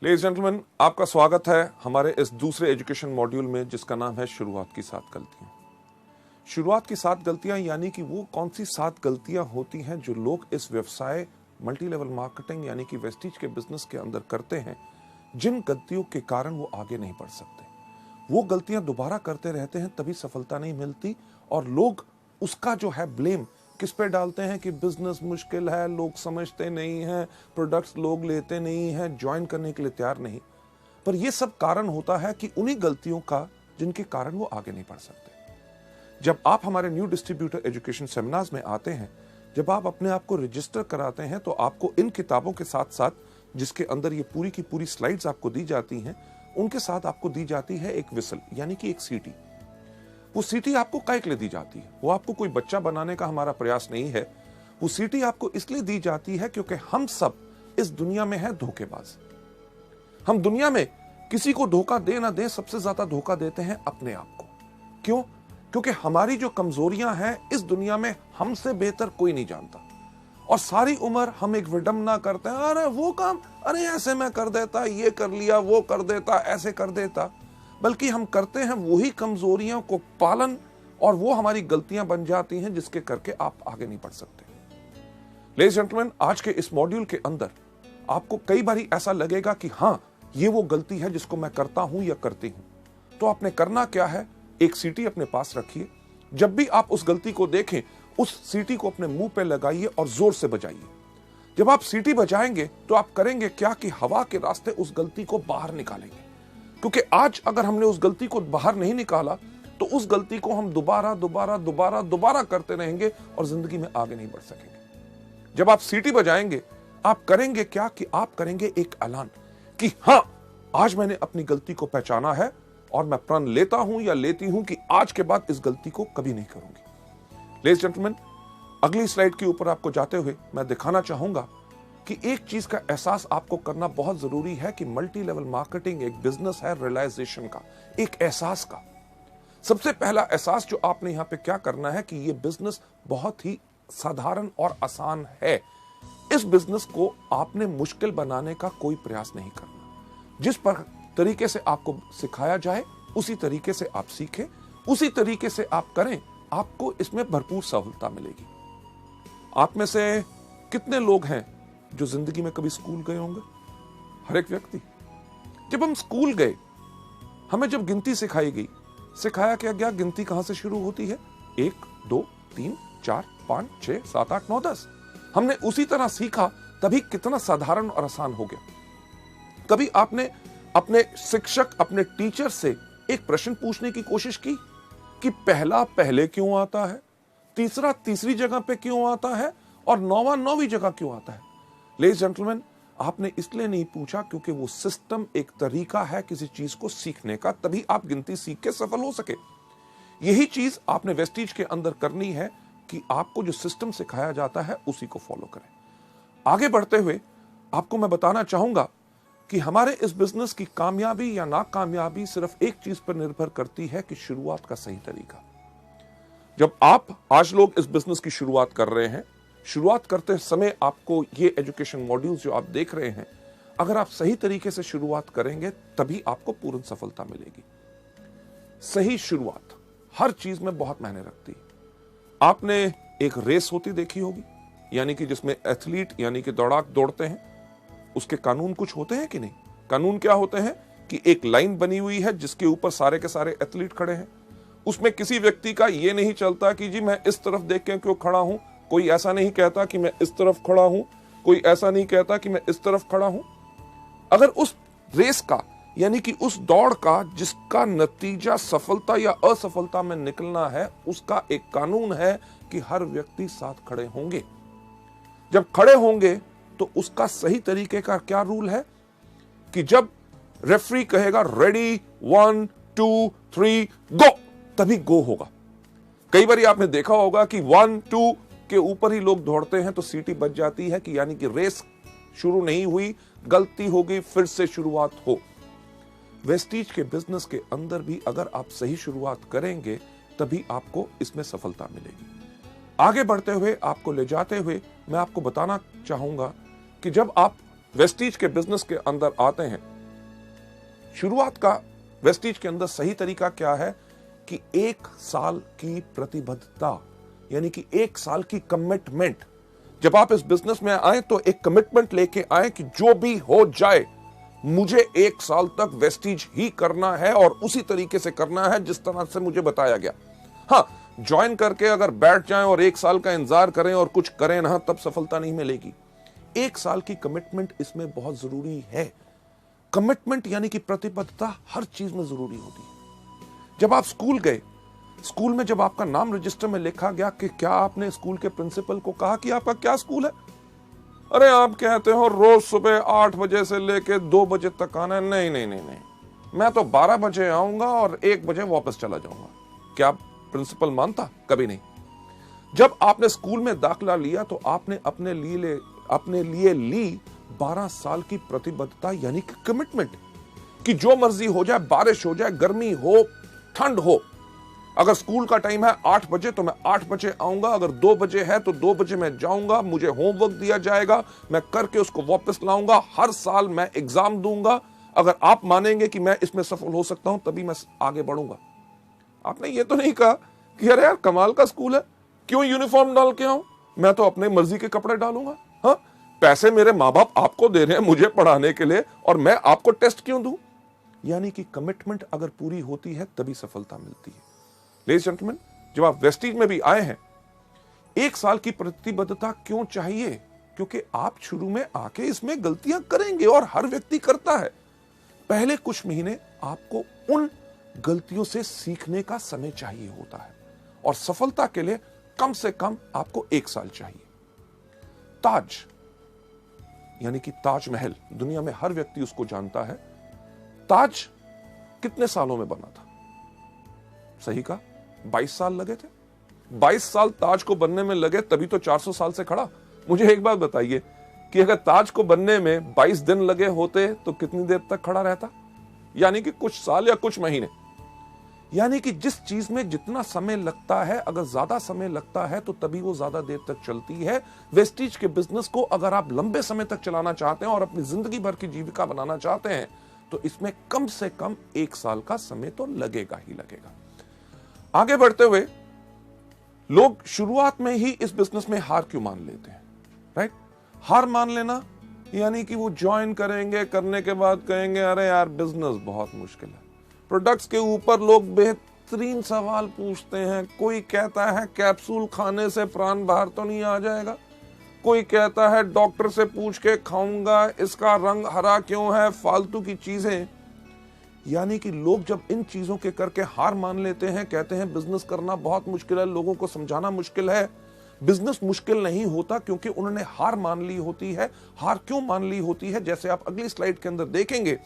Ladies gentleman, आपका स्वागत है हमारे इस दूसरे एजुकेशन मॉड्यूल में जिसका नाम है शुरुआत की 7 गलतियां। शुरुआत की 7 गलतियां यानी कि वो कौन सी 7 गलतियां होती हैं जो लोग इस व्यवसाय मल्टी लेवल मार्केटिंग यानी कि वेस्टीज के बिजनेस के अंदर करते हैं, जिन गलतियों के कारण वो आगे नहीं बढ़ सकते। वो गलतियां दोबारा करते रहते हैं, तभी सफलता नहीं मिलती और लोग उसका जो है ब्लेम किस पे डालते हैं कि बिजनेस मुश्किल है, लोग समझते नहीं हैं, प्रोडक्ट्स लोग लेते नहीं हैं, ज्वाइन करने के लिए तैयार नहीं। पर यह सब कारण होता है कि उन्हीं गलतियों का जिनके कारण वो आगे नहीं बढ़ सकते। जब आप हमारे न्यू डिस्ट्रीब्यूटर एजुकेशन सेमिनार्स में आते हैं, जब आप अपने आप को रजिस्टर कराते हैं, तो आपको इन किताबों के साथ साथ जिसके अंदर ये पूरी की पूरी स्लाइड्स आपको दी जाती हैं, उनके साथ आपको दी जाती है एक विसल यानी कि एक सीटी। वो सीटी आपको काहे के लिए दी जाती है? वो आपको कोई बच्चा बनाने का हमारा प्रयास नहीं है। वो सीटी आपको इसलिए दी जाती है क्योंकि हम सब इस दुनिया में हैं धोखेबाज। हम दुनिया में किसी को धोखा दे ना दे, सबसे ज्यादा धोखा देते हैं अपने आप को। क्यों? क्योंकि हमारी जो कमजोरियां हैं इस दुनिया में हमसे बेहतर कोई नहीं जानता। और सारी उम्र हम एक विडंबना करते हैं, अरे वो काम, अरे ऐसे मैं कर देता, ये कर लिया, वो कर देता, ऐसे कर देता। बल्कि हम करते हैं वही कमजोरियों को पालन और वो हमारी गलतियां बन जाती हैं जिसके करके आप आगे नहीं बढ़ सकते। लेडीज जेंटलमैन, आज के इस मॉड्यूल के अंदर आपको कई बार ऐसा लगेगा कि हां, ये वो गलती है जिसको मैं करता हूं या करती हूं। तो आपने करना क्या है? एक सीटी अपने पास रखिए। जब भी आप उस गलती को देखें, उस सीटी को अपने मुंह पे लगाइए और जोर से बजाइए। जब आप सीटी बजाएंगे तो आप करेंगे क्या कि हवा के रास्ते उस गलती को बाहर निकालेंगे। क्योंकि आज अगर हमने उस गलती को बाहर नहीं निकाला तो उस गलती को हम दोबारा करते रहेंगे और जिंदगी में आगे नहीं बढ़ सकेंगे। जब आप सीटी बजाएंगे, आप करेंगे क्या कि आप करेंगे एक ऐलान कि हां, आज मैंने अपनी गलती को पहचाना है और मैं प्रण लेता हूं या लेती हूं कि आज के बाद इस गलती को कभी नहीं करूंगी। लेडीज जेंटलमैन, अगली स्लाइड के ऊपर आपको जाते हुए मैं दिखाना चाहूंगा कि एक चीज का एहसास आपको करना बहुत जरूरी है कि मल्टी लेवल मार्केटिंग एक बिजनेस है रियलाइजेशन का, एक एहसास का। सबसे पहला एहसास जो आपने यहां पे क्या करना है कि ये बिजनेस बहुत ही साधारण और आसान है। इस बिजनेस को आपने मुश्किल बनाने का कोई प्रयास नहीं करना। जिस पर तरीके से आपको सिखाया जाए उसी तरीके से आप सीखें, उसी तरीके से आप करें, आपको इसमें भरपूर सफलता मिलेगी। आप में से कितने लोग हैं जो जिंदगी में कभी स्कूल गए होंगे? हर एक व्यक्ति। जब हम स्कूल गए, हमें जब गिनती सिखाई गई, सिखाया क्या गया गिनती कहां से शुरू होती है? 1 2 3 4 5 6 7 8 9 10। हमने उसी तरह सीखा, तभी कितना साधारण और आसान हो गया। कभी आपने अपने शिक्षक, अपने टीचर से एक प्रश्न पूछने की कोशिश की कि पहला पहले क्यों आता है, तीसरा तीसरी जगह पे क्यों आता है और नौवां नौवीं जगह क्यों आता है? लेडीज जेंटलमैन, आपने इसलिए नहीं पूछा क्योंकि वो सिस्टम एक तरीका है किसी चीज को सीखने का, तभी आप गिनती सीख के सफल हो सके। यही चीज आपने वेस्टीज के अंदर करनी है कि आपको जो सिस्टम सिखाया जाता है उसी को फॉलो करें। आगे बढ़ते हुए आपको मैं बताना चाहूंगा कि हमारे इस बिजनेस की कामयाबी या नाकामयाबी सिर्फ एक चीज पर निर्भर करती है कि शुरुआत का सही तरीका। जब आप आज लोग इस बिजनेस की शुरुआत कर रहे हैं, शुरुआत करते समय आपको ये एजुकेशन मॉड्यूल्स जो आप देख रहे हैं, अगर आप सही तरीके से शुरुआत करेंगे तभी आपको पूर्ण सफलता मिलेगी। सही शुरुआत हर चीज में बहुत मायने रखती है। आपने एक रेस होती देखी होगी, यानी कि जिसमें एथलीट यानी कि दौड़ाक दौड़ते हैं, उसके कानून कुछ होते हैं कि नहीं? कानून क्या होते हैं कि एक लाइन बनी हुई है जिसके ऊपर सारे के सारे एथलीट खड़े हैं। उसमें किसी व्यक्ति का यह नहीं चलता कि जी मैं इस तरफ देख के क्यों खड़ा हूं, कोई ऐसा नहीं कहता कि मैं इस तरफ खड़ा हूं, कोई ऐसा नहीं कहता कि मैं इस तरफ खड़ा हूं। अगर उस रेस का यानी कि उस दौड़ का जिसका नतीजा सफलता या असफलता में निकलना है, उसका एक कानून है कि हर व्यक्ति साथ खड़े होंगे। जब खड़े होंगे तो उसका सही तरीके का क्या रूल है कि जब रेफरी कहेगा रेडी 1 2 3 गो, तभी गो होगा। कई बार आपने देखा होगा कि 1 2 के ऊपर ही लोग दौड़ते हैं तो सीटी बज जाती है कि यानी कि रेस शुरू नहीं हुई, गलती हो गई, फिर से शुरुआत हो। वेस्टीज के बिजनेस के अंदर भी अगर आप सही शुरुआत करेंगे तभी आपको इसमें सफलता मिलेगी। आगे बढ़ते हुए आपको ले जाते हुए मैं आपको बताना चाहूंगा कि जब आप वेस्टीज के बिजनेस के अंदर आते हैं, शुरुआत का वेस्टीज के अंदर सही तरीका क्या है कि 1 साल की प्रतिबद्धता, यानी कि 1 साल की कमिटमेंट। जब आप इस बिजनेस में आए तो एक कमिटमेंट लेके आए कि जो भी हो जाए मुझे 1 साल तक वेस्टीज ही करना है और उसी तरीके से करना है जिस तरह से मुझे बताया गया। हाँ, ज्वाइन करके अगर बैठ जाएं और 1 साल का इंतजार करें और कुछ करें ना, तब सफलता नहीं मिलेगी। 1 साल की कमिटमेंट इसमें बहुत जरूरी है। कमिटमेंट यानी कि प्रतिबद्धता हर चीज में जरूरी होती है। जब आप स्कूल गए, स्कूल में जब आपका नाम रजिस्टर में लिखा गया कि क्या आपने स्कूल के प्रिंसिपल को कहा कि आपका क्या स्कूल है? अरे आप कहते हो रोज सुबह 8 बजे से लेके 2 बजे तक आना है। नहीं नहीं नहीं नहीं, मैं तो 12 बजे आऊंगा और 1 बजे वापस चला जाऊंगा। क्या प्रिंसिपल मानता? कभी नहीं। जब आपने स्कूल में दाखिला लिया तो आपने अपने लिए ली 12 साल की प्रतिबद्धता, यानी कि कमिटमेंट, कि जो मर्जी हो जाए, बारिश हो जाए, गर्मी हो, ठंड हो, अगर स्कूल का टाइम है 8 बजे तो मैं 8 बजे आऊंगा, अगर 2 बजे है तो 2 बजे मैं जाऊंगा, मुझे होमवर्क दिया जाएगा, मैं करके उसको वापस लाऊंगा, हर साल मैं एग्जाम दूंगा। अगर आप मानेंगे कि मैं इसमें सफल हो सकता हूं तभी मैं आगे बढ़ूंगा। आपने ये तो नहीं कहा कि अरे यार कमाल का स्कूल है, क्यों यूनिफॉर्म डाल के आऊं, मैं तो अपने मर्जी के कपड़े डालूंगा। हाँ, पैसे मेरे माँ बाप आपको दे रहे हैं मुझे पढ़ाने के लिए, और मैं आपको टेस्ट क्यों दूं? यानी कि कमिटमेंट अगर पूरी होती है तभी सफलता मिलती है। लेडीज जेंटलमैन, जब आप वेस्टीज में भी आए हैं, 1 साल की प्रतिबद्धता क्यों चाहिए? क्योंकि आप शुरू में आके इसमें गलतियां करेंगे और हर व्यक्ति करता है। पहले कुछ महीने आपको उन गलतियों से सीखने का समय चाहिए होता है, और सफलता के लिए कम से कम आपको 1 साल चाहिए। ताज, यानी कि ताजमहल, दुनिया में हर व्यक्ति उसको जानता है। ताज कितने सालों में बना था? सही कहा, 22 साल लगे थे। 22 साल ताज को बनने में लगे, तभी तो 400 साल से खड़ा। मुझे एक बात बताइए कि अगर ताज को बनने में 22 दिन लगे होते तो कितनी देर तक खड़ा रहता? यानी कि कुछ साल या कुछ महीने। यानी कि जिस चीज में जितना समय लगता है, अगर ज्यादा समय लगता है तो तभी वो ज्यादा देर तक चलती है। वेस्टीज के बिजनेस को अगर आप लंबे समय तक चलाना चाहते हैं और अपनी जिंदगी भर की जीविका बनाना चाहते हैं तो इसमें कम से कम 1 साल का समय तो लगेगा ही लगेगा। आगे बढ़ते हुए लोग शुरुआत में ही इस बिजनेस में हार क्यों मान लेते हैं? राइट, हार मान लेना यानी कि वो ज्वाइन करेंगे, करने के बाद कहेंगे अरे यार बिजनेस बहुत मुश्किल है। प्रोडक्ट्स के ऊपर लोग बेहतरीन सवाल पूछते हैं। कोई कहता है कैप्सूल खाने से प्राण बाहर तो नहीं आ जाएगा, कोई कहता है डॉक्टर से पूछ के खाऊंगा इसका रंग हरा क्यों है, फालतू की चीजें। यानी कि लोग जब इन चीजों के करके हार मान लेते हैं, कहते हैं बिजनेस करना बहुत मुश्किल है, लोगों को समझाना मुश्किल है। बिजनेस मुश्किल नहीं होता क्योंकि उन्होंने हार मान ली होती है। हार क्यों मान ली होती है? जैसे आप अगली स्लाइड के अंदर देखेंगे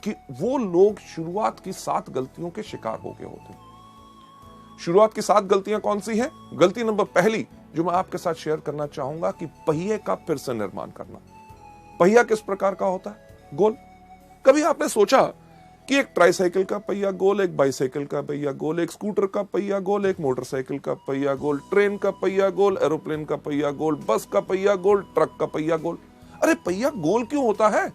कि वो लोग शुरुआत की 7 गलतियों के शिकार हो गए होते हैं। शुरुआत की 7 गलतियां कौन सी हैं? गलती नंबर पहली जो मैं आपके साथ शेयर करना चाहूंगा कि पहिए का फिर से निर्माण करना। पहिया किस प्रकार का होता है? गोल। कभी आपने सोचा कि एक ट्राईसाइकिल का पहिया गोल, एक बाइसाइकिल का पहिया गोल, एक स्कूटर का पहिया गोल, एक मोटरसाइकिल का पहिया गोल, ट्रेन का पहिया गोल, एरोप्लेन का पहिया गोल, बस का पहिया गोल, ट्रक का पहिया गोल। अरे पहिया गोल क्यों होता है?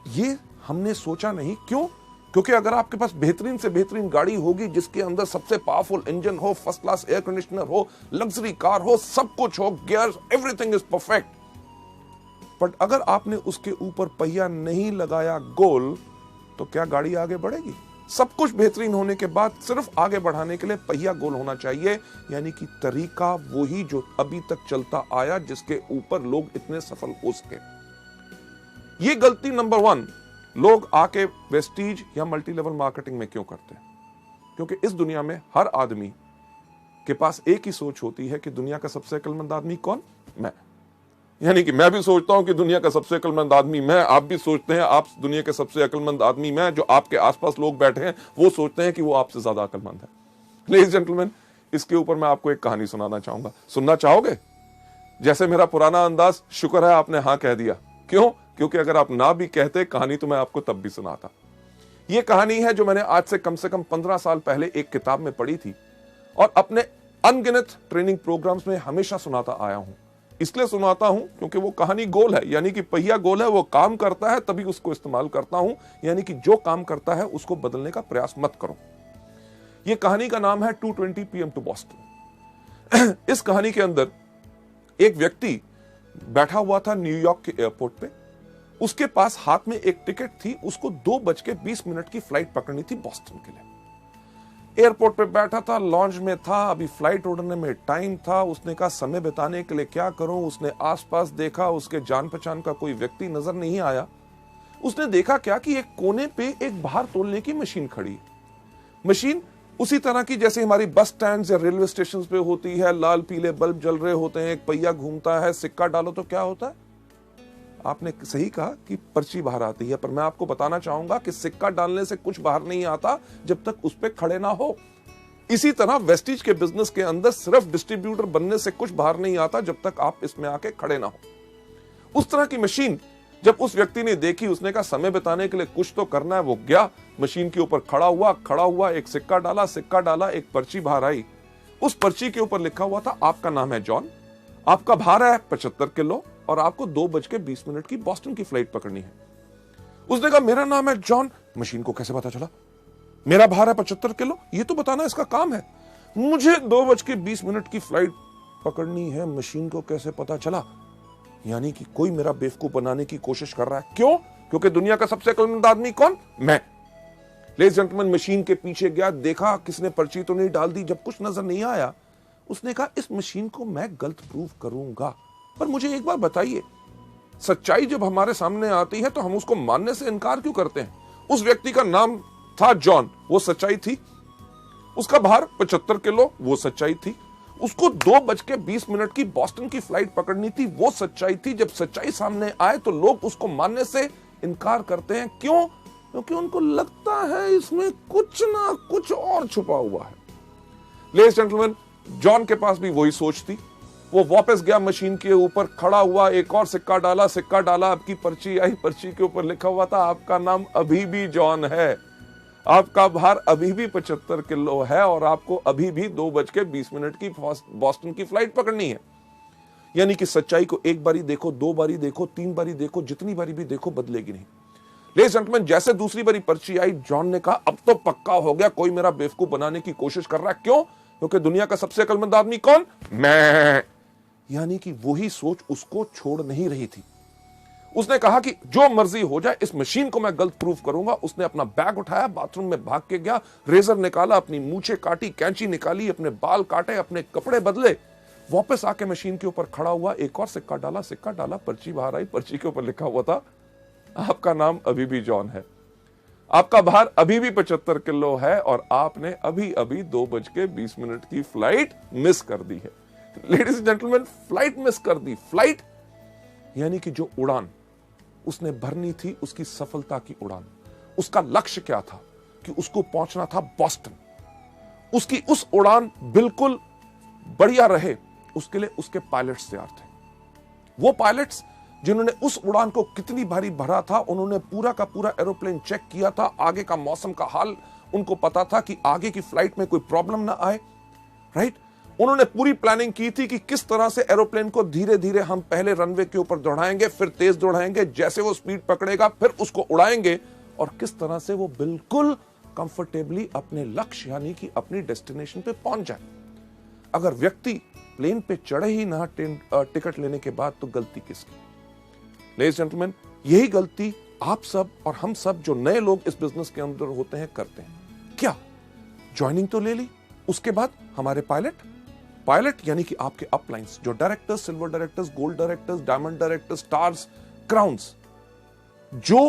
ये हमने सोचा नहीं। क्यों? क्योंकि अगर आपके पास बेहतरीन से बेहतरीन गाड़ी होगी जिसके अंदर सबसे पावरफुल इंजन हो, फर्स्ट क्लास एयर कंडीशनर हो, लग्जरी कार हो, सब कुछ हो, gear, everything is perfect, but अगर आपने उसके ऊपर पहिया नहीं लगाया गोल तो क्या गाड़ी आगे बढ़ेगी? सब कुछ बेहतरीन होने के बाद सिर्फ आगे बढ़ाने के लिए पहिया गोल होना चाहिए। यानी कि तरीका वही जो अभी तक चलता आया, जिसके ऊपर लोग इतने सफल हो सके। ये गलती नंबर 1 लोग आके वेस्टीज या मल्टी लेवल मार्केटिंग में क्यों करते हैं? क्योंकि इस दुनिया में हर आदमी के पास एक ही सोच होती है कि दुनिया का सबसे अक्लमंद आदमी कौन? मैं। यानी कि मैं भी सोचता हूं कि दुनिया का सबसे अक्लमंद आदमी मैं, आप भी सोचते हैं आप दुनिया के सबसे अक्लमंद आदमी मैं। जो आपके आसपास लोग बैठे हैं वो सोचते हैं कि वो आपसे ज्यादा अक्लमंद है। लेडीज जेंटलमैन, इसके ऊपर मैं आपको एक कहानी सुनाना चाहूंगा। सुनना चाहोगे? जैसे मेरा पुराना अंदाज, शुक्र है आपने हाँ कह दिया। क्यों? क्योंकि अगर आप ना भी कहते कहानी तो मैं आपको तब भी सुनाता। यह कहानी है जो मैंने आज से कम 15 साल पहले एक किताब में पढ़ी थी और अपने अनगिनत ट्रेनिंग प्रोग्राम्स में हमेशा सुनाता आया हूं। इसलिए सुनाता हूं क्योंकि वो कहानी गोल है, यानी कि पहिया गोल है, वो काम करता है तभी उसको इस्तेमाल करता हूं, यानी कि जो काम करता है उसको बदलने का प्रयास मत करो। ये कहानी का नाम है 2:20 PM टू बॉस्टन। इस कहानी के अंदर एक व्यक्ति बैठा हुआ था न्यूयॉर्क के एयरपोर्ट पे, उसके पास हाथ में एक टिकट थी, उसको 2:20 की फ्लाइट पकड़नी थी बॉस्टन के लिए। एयरपोर्ट पे बैठा था, लॉन्च में था, अभी फ्लाइट उड़ने में टाइम था। उसने कहा समय बिताने के लिए क्या करूं। उसने आसपास देखा, उसके जान पहचान का कोई व्यक्ति नजर नहीं आया। उसने देखा क्या कि एक कोने पे एक भार तोलने की मशीन खड़ी है। मशीन उसी तरह की जैसे हमारी बस स्टैंड या रेलवे स्टेशन पे होती है, लाल पीले बल्ब जल रहे होते हैं, एक पहिया घूमता है, सिक्का डालो तो क्या होता है। आपने सही कहा कि पर्ची बाहर आती है, पर मैं आपको बताना चाहूंगा कि सिक्का डालने से कुछ बाहर नहीं आता जब तक उस पर खड़े ना हो। इसी तरह वेस्टिज के बिजनेस के अंदर सिर्फ डिस्ट्रीब्यूटर बनने से कुछ बाहर नहीं आता जब तक आप इसमें आके खड़े ना हो। उस तरह की मशीन जब उस व्यक्ति ने देखी, उसने कहा समय बिताने के लिए कुछ तो करना है। वो गया मशीन के ऊपर खड़ा हुआ एक सिक्का डाला, एक पर्ची बाहर आई। उस पर्ची के ऊपर लिखा हुआ था आपका नाम है जॉन, आपका भार है 75 किलो और आपको 2:20 की बॉस्टन की फ्लाइट पकड़नी है। उसने कहा मेरा नाम है जॉन। मशीन को कैसे पता चला? मेरा भार है 75 किलो, ये तो बताना इसका काम है। मुझे 2:20 की फ्लाइट पकड़नी है, मशीन को कैसे पता चला? यानी कि कोई मेरा बेवकूफ बनाने की कोशिश कर रहा है। क्यों? क्योंकि दुनिया का सबसे अक्लमंद आदमी कौन? मैं। लेडीज एंड जेंटलमैन, मशीन के पीछे गया, देखा किसने पर्ची तो नहीं डाल दी। जब कुछ नजर नहीं आया, उसने कहा इस मशीन को मैं गलत प्रूव करूंगा। पर मुझे एक बार बताइए, सच्चाई जब हमारे सामने आती है तो हम उसको मानने से इनकार क्यों करते हैं? उस व्यक्ति का नाम था जॉन, वो सच्चाई थी। उसका भार 75 किलो, वो सच्चाई थी। उसको 2:20 की बॉस्टन की फ्लाइट पकड़नी थी, वो सच्चाई थी। जब सच्चाई सामने आए तो लोग उसको मानने से इनकार करते हैं। क्यों? क्योंकि उनको लगता है इसमें कुछ ना कुछ और छुपा हुआ है। लेडीज एंड जेंटलमैन, जॉन के पास भी वही सोच थी। वो वापस गया मशीन के ऊपर, खड़ा हुआ, एक और सिक्का डाला, आपकी पर्ची आई, पर्ची के ऊपर लिखा हुआ था आपका नाम अभी भी जॉन है, आपका भार अभी भी 75 किलो है और आपको अभी भी 2:20 की बॉस्टन की फ्लाइट पकड़नी है। यानी कि सच्चाई को एक बारी देखो, 2 बारी देखो, 3 बारी देखो, जितनी बारी भी देखो बदलेगी नहीं। लेडीज एंड जेंटलमैन, जैसे दूसरी बारी पर्ची आई, जॉन ने कहा अब तो पक्का हो गया, कोई मेरा बेवकूफ बनाने की कोशिश कर रहा है। क्यों? क्योंकि दुनिया का सबसे अक्लमंद आदमी कौन? मैं। यानी कि वही सोच उसको छोड़ नहीं रही थी। उसने कहा कि जो मर्जी हो जाए, इस मशीन को मैं गलत प्रूफ करूंगा। उसने अपना बैग उठाया, बाथरूम में भाग के गया, रेजर निकाला, अपनी मूछें काटी, कैंची निकाली, अपने बाल काटे, अपने कपड़े बदले, वापस आके मशीन के ऊपर खड़ा हुआ, एक और सिक्का डाला, पर्ची बाहर आई, पर्ची के ऊपर लिखा हुआ था आपका नाम अभी भी जॉन है, आपका भार अभी भी 75 किलो है और आपने अभी अभी 2:20 की फ्लाइट मिस कर दी है। Ladies and gentleman, flight miss कर दी। फ्लाइट यानी कि जो उड़ान उसने भरनी थी, उसकी सफलता की उड़ान, उसका लक्ष्य क्या था कि उसको पहुंचना था बॉस्टन। उसकी उस उड़ान बिल्कुल बढ़िया रहे, उसके लिए उसके पायलट्स तैयार थे। वो पायलट्स जिन्होंने उस उड़ान को कितनी भारी भरा था, उन्होंने पूरा का पूरा एरोप्लेन चेक किया था, आगे का मौसम का हाल उनको पता था कि आगे की फ्लाइट में कोई प्रॉब्लम ना आए, राइट। उन्होंने पूरी प्लानिंग की थी कि किस तरह से एरोप्लेन को धीरे धीरे हम पहले रनवे के ऊपर दौड़ाएंगे, फिर तेज दौड़ाएंगे, जैसे वो स्पीड पकड़ेगा फिर उसको उड़ाएंगे और किस तरह से वो बिल्कुल कंफर्टेबली अपने लक्ष्य यानी कि अपनी डेस्टिनेशन पे पहुंच जाए। अगर व्यक्ति प्लेन पे चढ़े ही ना टिकट लेने के बाद, तो गलती किसकी? लेडीज जेंटलमैन, यही गलती आप सब और हम सब जो नए लोग इस बिजनेस के अंदर होते हैं करते हैं। क्या? ज्वाइनिंग तो ले ली, उसके बाद हमारे पायलट यानी कि आपके अपलाइंस, जो directors, silver directors, gold directors, diamond directors, stars, crowns, जो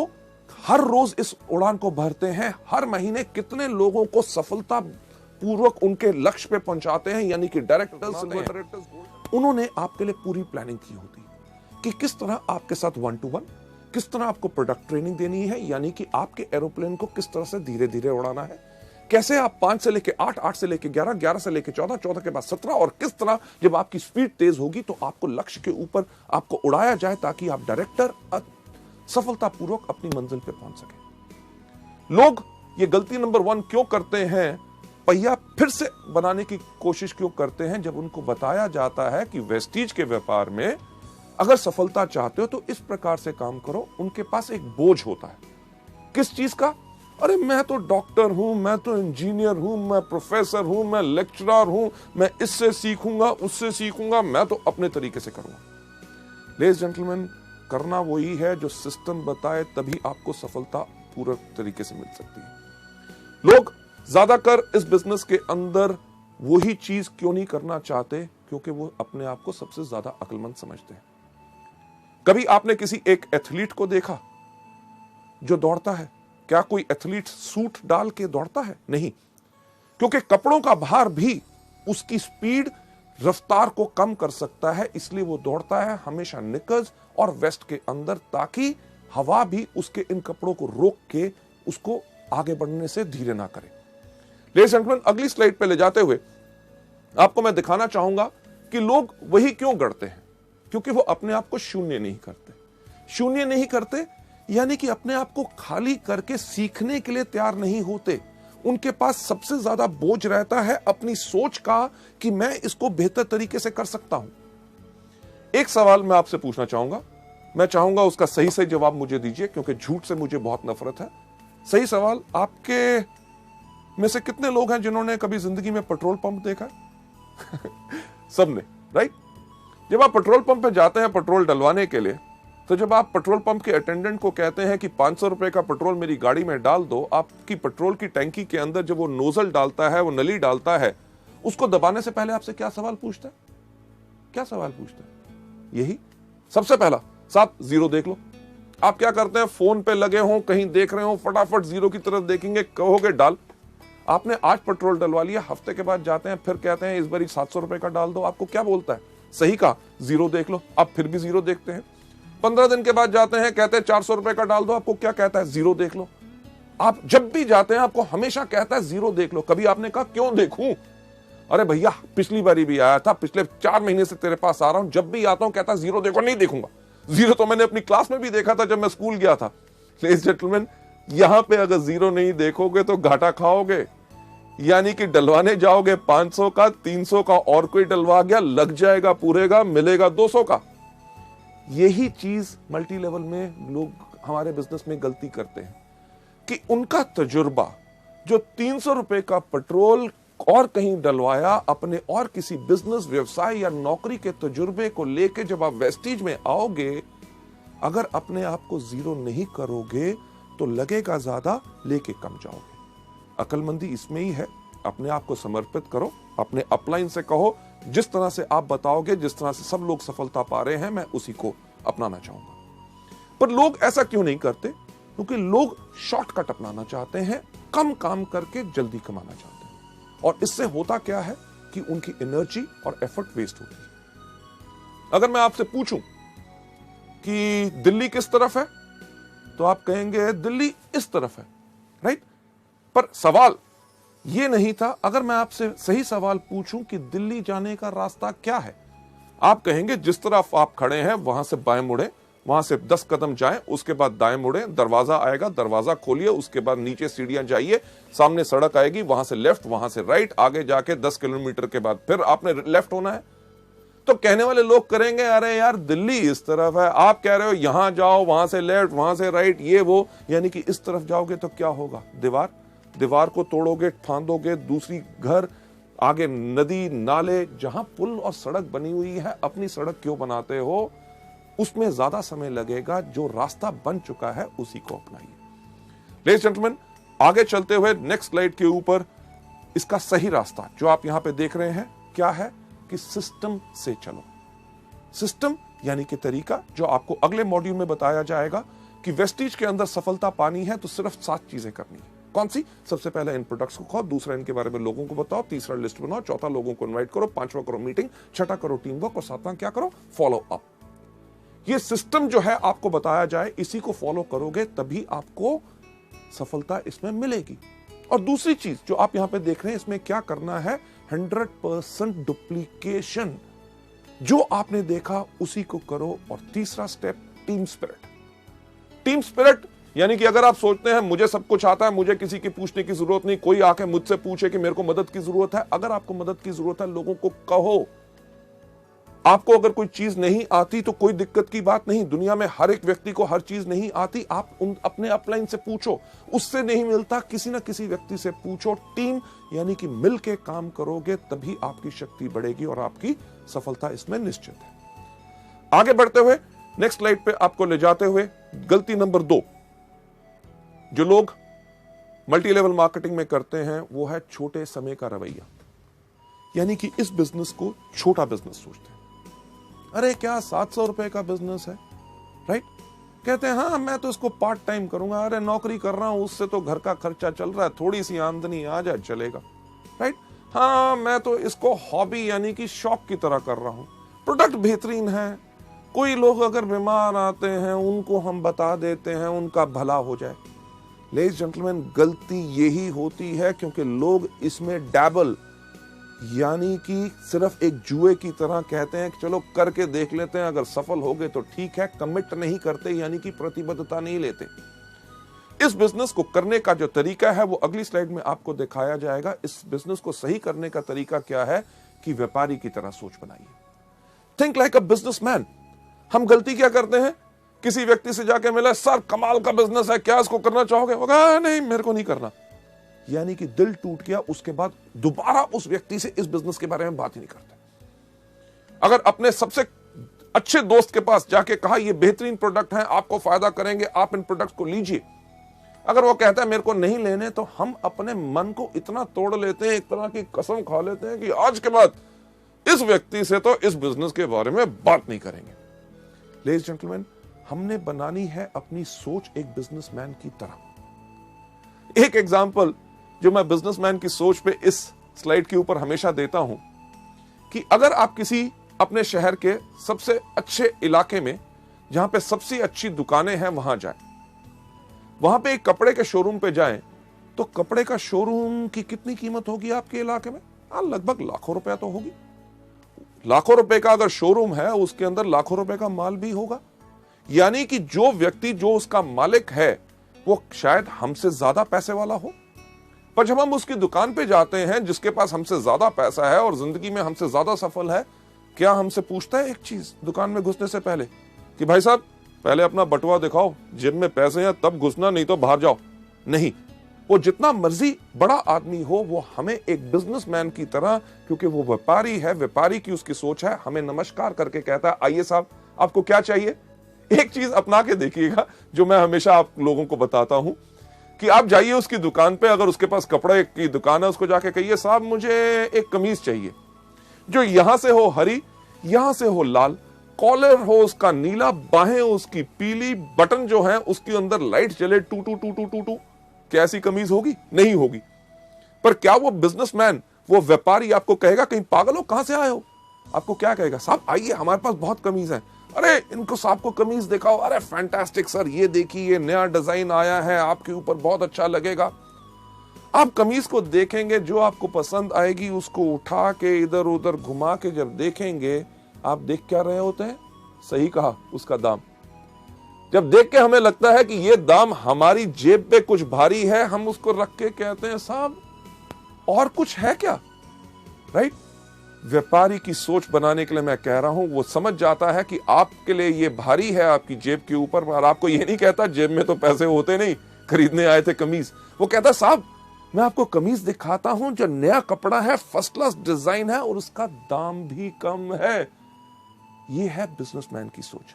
हर रोज इस उड़ान को भरते हैं, हर महीने कितने लोगों को सफलता पूर्वक उनके लक्ष्य पे पहुंचाते हैं, यानी कि डायरेक्टर्स, सिल्वर डायरेक्टर्स, उन्होंने आपके लिए पूरी प्लानिंग की होती है कि किस तरह आपके साथ 1-to-1, किस तरह आपको प्रोडक्ट ट्रेनिंग देनी है, यानी कि आपके एरोप्लेन को किस तरह से धीरे धीरे उड़ाना है, कैसे आप 5 से लेके 8, 8 से लेके 11, 11 से लेके 14, 14 के बाद 17, और किस तरह जब आपकी स्पीड तेज होगी तो आपको लक्ष्य के ऊपर आपको उड़ाया जाए ताकि आप डायरेक्टर सफलतापूर्वक अपनी मंजिल पे पहुंच सके। लोग ये गलती नंबर 1 क्यों करते हैं पहिया फिर से बनाने की कोशिश क्यों करते हैं जब उनको बताया जाता है कि वेस्टीज के व्यापार में अगर सफलता चाहते हो तो इस प्रकार से काम करो। उनके पास एक बोझ होता है, किस चीज का? अरे मैं तो डॉक्टर हूं, मैं तो इंजीनियर हूं, मैं प्रोफेसर हूं, मैं लेक्चरर हूं, मैं इससे सीखूंगा उससे सीखूंगा, मैं तो अपने तरीके से करूंगा। लेडीज जेंटलमैन, करना वही है जो सिस्टम बताए, तभी आपको सफलता पूरा तरीके से मिल सकती है। लोग ज्यादातर इस बिजनेस के अंदर वही चीज क्यों नहीं करना चाहते? क्योंकि वो अपने आप को सबसे ज्यादा अक्लमंद समझते हैं। कभी आपने किसी एक एथलीट को देखा जो दौड़ता है? क्या कोई एथलीट सूट डाल के दौड़ता है? नहीं, क्योंकि कपड़ों का भार भी उसकी स्पीड, रफ्तार को कम कर सकता है। इसलिए वो दौड़ता है हमेशा निकर्स और वेस्ट के अंदर, ताकि हवा भी उसके इन कपड़ों को रोक के उसको आगे बढ़ने से धीरे ना करे। लेडीज एंड जेंटलमैन, अगली स्लाइड पे ले जाते हुए आपको मैं दिखाना चाहूंगा कि लोग वही क्यों करते हैं। क्योंकि वो अपने आप को शून्य नहीं करते। शून्य नहीं करते यानी कि अपने आप को खाली करके सीखने के लिए तैयार नहीं होते। उनके पास सबसे ज्यादा बोझ रहता है अपनी सोच का कि मैं इसको बेहतर तरीके से कर सकता हूं। एक सवाल मैं आपसे पूछना चाहूंगा, मैं चाहूंगा उसका सही सही जवाब मुझे दीजिए, क्योंकि झूठ से मुझे बहुत नफरत है। सही सवाल, आपके में से कितने लोग हैं जिन्होंने कभी जिंदगी में पेट्रोल पंप देखा है? सबने, राइट? जब आप पेट्रोल पंप पे जाते हैं पेट्रोल डलवाने के लिए, तो जब आप पेट्रोल पंप के अटेंडेंट को कहते हैं कि 500 रुपए का पेट्रोल मेरी गाड़ी में डाल दो, आपकी पेट्रोल की टैंकी के अंदर जब वो नोजल डालता है, वो नली डालता है, उसको दबाने से पहले आपसे क्या सवाल पूछता है? क्या सवाल पूछता है? यही सबसे पहला, साहब जीरो देख लो। आप क्या करते हैं? फोन पे लगे हो, कहीं देख रहे हो, फटाफट जीरो की तरफ देखेंगे, कहोगे डाल। आपने आज पेट्रोल डलवा लिया, हफ्ते के बाद जाते हैं, फिर कहते हैं इस बार 700 रुपए का डाल दो। आपको क्या बोलता है? सही कहा, जीरो देख लो। आप फिर भी जीरो देखते हैं। 15 दिन के बाद जाते हैं, कहते हैं 400 रुपए का डाल दो। आपको क्या कहता है? जीरो देख लो। आप जब भी जाते हैं आपको हमेशा कहता है जीरो देख लो। कभी आपने कहा क्यों देखूं? अरे भैया पिछली बारी भी आया था, पिछले 4 महीने से तेरे पास आ रहा हूं, जब भी आता हूं कहता जीरो देखो। नहीं देखूंगा। जीरो तो मैंने अपनी क्लास में भी देखा था जब मैं स्कूल गया था। लेडीज जेंटलमैन, यहां पे अगर जीरो नहीं देखोगे तो घाटा खाओगे। यानी कि डलवाने जाओगे 500 का, 300 का, और कोई डलवा गया, लग जाएगा पूरे का, मिलेगा 200 का। यही चीज मल्टी लेवल में लोग हमारे बिजनेस में गलती करते हैं कि उनका तजुर्बा जो 300 रुपए का पेट्रोल और कहीं डलवाया, अपने और किसी बिजनेस, व्यवसाय या नौकरी के तजुर्बे को लेके जब आप वेस्टीज में आओगे, अगर अपने आप को जीरो नहीं करोगे तो लगेगा ज्यादा, लेके कम जाओगे। अकलमंदी इसमें ही है। अपने आप को समर्पित करो, अपने अपलाइन से कहो जिस तरह से आप बताओगे, जिस तरह से सब लोग सफलता पा रहे हैं, मैं उसी को अपनाना चाहूंगा। पर लोग ऐसा क्यों नहीं करते? क्योंकि लोग शॉर्टकट अपनाना चाहते हैं, कम काम करके जल्दी कमाना चाहते हैं। और इससे होता क्या है कि उनकी एनर्जी और एफर्ट वेस्ट होती है। अगर मैं आपसे पूछूं कि दिल्ली किस तरफ है, तो आप कहेंगे दिल्ली इस तरफ है, राइट? पर सवाल यह नहीं था। अगर मैं आपसे सही सवाल पूछूं कि दिल्ली जाने का रास्ता क्या है, आप कहेंगे जिस तरफ आप खड़े हैं वहां से बाएं मुड़े, वहां से 10 कदम जाएं, उसके बाद दाएं मुड़े, दरवाजा आएगा, दरवाजा खोलिए, उसके बाद नीचे सीढ़ियां जाइए, सामने सड़क आएगी, वहां से लेफ्ट, वहां से राइट, आगे जाके 10 किलोमीटर के बाद फिर आपने लेफ्ट होना है। तो कहने वाले लोग करेंगे अरे यार दिल्ली इस तरफ है, आप कह रहे हो यहां जाओ, वहां से लेफ्ट, वहां से राइट, ये वो, यानी कि इस तरफ जाओगे तो क्या होगा? दीवार को तोड़ोगे, फांदोगे, दूसरी घर, आगे नदी, नाले। जहां पुल और सड़क बनी हुई है, अपनी सड़क क्यों बनाते हो? उसमें ज्यादा समय लगेगा। जो रास्ता बन चुका है उसी को अपनाइए। लेडीज जेंटलमैन, आगे चलते हुए नेक्स्ट स्लाइड के ऊपर इसका सही रास्ता जो आप यहां पे देख रहे हैं क्या है कि सिस्टम से चलो। सिस्टम यानी कि तरीका, जो आपको अगले मॉड्यूल में बताया जाएगा कि वेस्टीज के अंदर सफलता पानी है तो सिर्फ 7 चीजें करनी है। कौन सी? सबसे पहले इन प्रोडक्ट्स को खाओ, दूसरा इनके बारे में लोगों को बताओ, तीसरा लिस्ट बनाओ, चौथा लोगों को इनवाइट करो, 5वां करो मीटिंग, 6ठा करो टीम वर्क, और 7वां क्या करो? Follow up. ये सिस्टम जो है आपको बताया जाए, इसी को फॉलो करोगे तभी आपको सफलता इसमें मिलेगी। और दूसरी चीज जो आप यहां पे देख रहे हैं, इसमें क्या करना है? 100% डुप्लीकेशन। जो आपने देखा उसी को करो। और तीसरा step, team spirit. Team spirit यानी कि अगर आप सोचते हैं मुझे सब कुछ आता है, मुझे किसी की पूछने की जरूरत नहीं, कोई आके मुझसे पूछे कि मेरे को मदद की जरूरत है, अगर आपको मदद की जरूरत है लोगों को कहो। आपको अगर कोई चीज नहीं आती तो कोई दिक्कत की बात नहीं, दुनिया में हर एक व्यक्ति को हर चीज नहीं आती। आप अपने अपलाइन से पूछो, उससे नहीं मिलता किसी ना किसी व्यक्ति से पूछो। टीम यानी कि मिल के काम करोगे तभी आपकी शक्ति बढ़ेगी और आपकी सफलता इसमें निश्चित है। आगे बढ़ते हुए नेक्स्ट स्लाइड पे आपको ले जाते हुए गलती नंबर 2 जो लोग मल्टी लेवल मार्केटिंग में करते हैं वो है छोटे समय का रवैया। यानी कि इस बिजनेस को छोटा बिजनेस सोचते हैं। अरे क्या 700 रुपए का बिजनेस है, राइट? कहते हैं हाँ मैं तो इसको पार्ट टाइम करूंगा, अरे नौकरी कर रहा हूं उससे तो घर का खर्चा चल रहा है, थोड़ी सी आमदनी आ जाए चलेगा, राइट? हाँ मैं तो इसको हॉबी यानी कि शौक की तरह कर रहा हूं, प्रोडक्ट बेहतरीन है, कोई लोग अगर बीमार आते हैं उनको हम बता देते हैं उनका भला हो जाए। लेडीज जेंटलमैन, गलती यही होती है क्योंकि लोग इसमें डैबल यानी कि सिर्फ एक जुए की तरह कहते हैं कि चलो करके देख लेते हैं, अगर सफल हो गए तो ठीक है, कमिट नहीं करते यानी कि प्रतिबद्धता नहीं लेते। इस बिजनेस को करने का जो तरीका है वो अगली स्लाइड में आपको दिखाया जाएगा। इस बिजनेस को सही करने का तरीका क्या है कि व्यापारी की तरह सोच बनाइए। Think like a businessman. हम गलती क्या करते हैं, किसी व्यक्ति से जाके मिला, सर कमाल का बिजनेस है, क्या इसको करना चाहोगे? वो कहा नहीं मेरे को नहीं करना, यानी कि दिल टूट गया। उसके बाद दोबारा उस व्यक्ति से इस बिजनेस के बारे में बात ही नहीं करते। अगर अपने सबसे अच्छे दोस्त के पास जाके कहा ये बेहतरीन प्रोडक्ट है, आपको फायदा करेंगे, आप इन प्रोडक्ट को लीजिए, अगर वो कहता है मेरे को नहीं लेने, तो हम अपने मन को इतना तोड़ लेते हैं, एक तरह की कसम खा लेते हैं कि आज के बाद इस व्यक्ति से तो इस बिजनेस के बारे में बात नहीं करेंगे। लेडीज जेंटलमैन, हमने बनानी है अपनी सोच एक बिजनेसमैन की तरह। एक एग्जांपल जो मैं बिजनेसमैन की सोच पे इस स्लाइड के ऊपर हमेशा देता हूं कि अगर आप किसी अपने शहर के सबसे अच्छे इलाके में जहां पे सबसे अच्छी दुकानें हैं वहां जाएं, वहां पे एक कपड़े के शोरूम पे जाएं, तो कपड़े का शोरूम की कितनी कीमत होगी आपके इलाके में? लगभग लाखों रुपया तो होगी। लाखों रुपए का अगर शोरूम है उसके अंदर लाखों रुपए का माल भी होगा। यानी कि जो व्यक्ति जो उसका मालिक है वो शायद हमसे ज्यादा पैसे वाला हो, पर जब हम उसकी दुकान पे जाते हैं जिसके पास हमसे ज्यादा पैसा है और जिंदगी में हमसे ज्यादा सफल है, क्या हमसे पूछता है एक चीज दुकान में घुसने से पहले कि भाई साहब पहले अपना बटुआ दिखाओ, जेब में पैसे हैं तब घुसना, नहीं तो बाहर जाओ? नहीं, वो जितना मर्जी बड़ा आदमी हो वो हमें एक बिजनेसमैन की तरह, क्योंकि वो व्यापारी है, व्यापारी की उसकी सोच है, हमें नमस्कार करके कहता है आइए साहब आपको क्या चाहिए। एक चीज अपना के देखिएगा जो मैं हमेशा आप लोगों को बताता हूं कि आप जाइए उसकी दुकान पे, अगर उसके पास कपड़े की दुकान है उसको जाके कहिए साहब मुझे एक कमीज चाहिए जो यहां से हो हरी, यहां से हो लाल, कॉलर हो उसका नीला, बाहें उसकी पीली, बटन जो है उसके अंदर लाइट जले टू टू टू टू टू टू। क्या ऐसी कमीज होगी? नहीं होगी। पर क्या वो बिजनेसमैन, वो व्यापारी आपको कहेगा कहीं पागल हो कहां से आए हो? आपको क्या कहेगा? साहब आइए हमारे पास बहुत कमीज है, अरे इनको साहब को कमीज दिखाओ, अरे फैंटास्टिक सर ये देखिए ये नया डिजाइन आया है आपके ऊपर बहुत अच्छा लगेगा। आप कमीज को देखेंगे, जो आपको पसंद आएगी उसको उठा के इधर उधर घुमा के जब देखेंगे, आप देख क्या रहे होते हैं? सही कहा, उसका दाम। जब देख के हमें लगता है कि ये दाम हमारी जेब पे कुछ भारी है, हम उसको रख के कहते हैं साहब और कुछ है क्या, राइट? व्यापारी की सोच बनाने के लिए मैं कह रहा हूं, वो समझ जाता है कि आपके लिए ये भारी है आपकी जेब के ऊपर, और आपको ये नहीं कहता जेब में तो पैसे होते नहीं, खरीदने आए थे कमीज। वो कहता साहब मैं आपको कमीज दिखाता हूं जो नया कपड़ा है, फर्स्ट क्लास डिजाइन है और उसका दाम भी कम है। ये है बिजनेसमैन की सोच।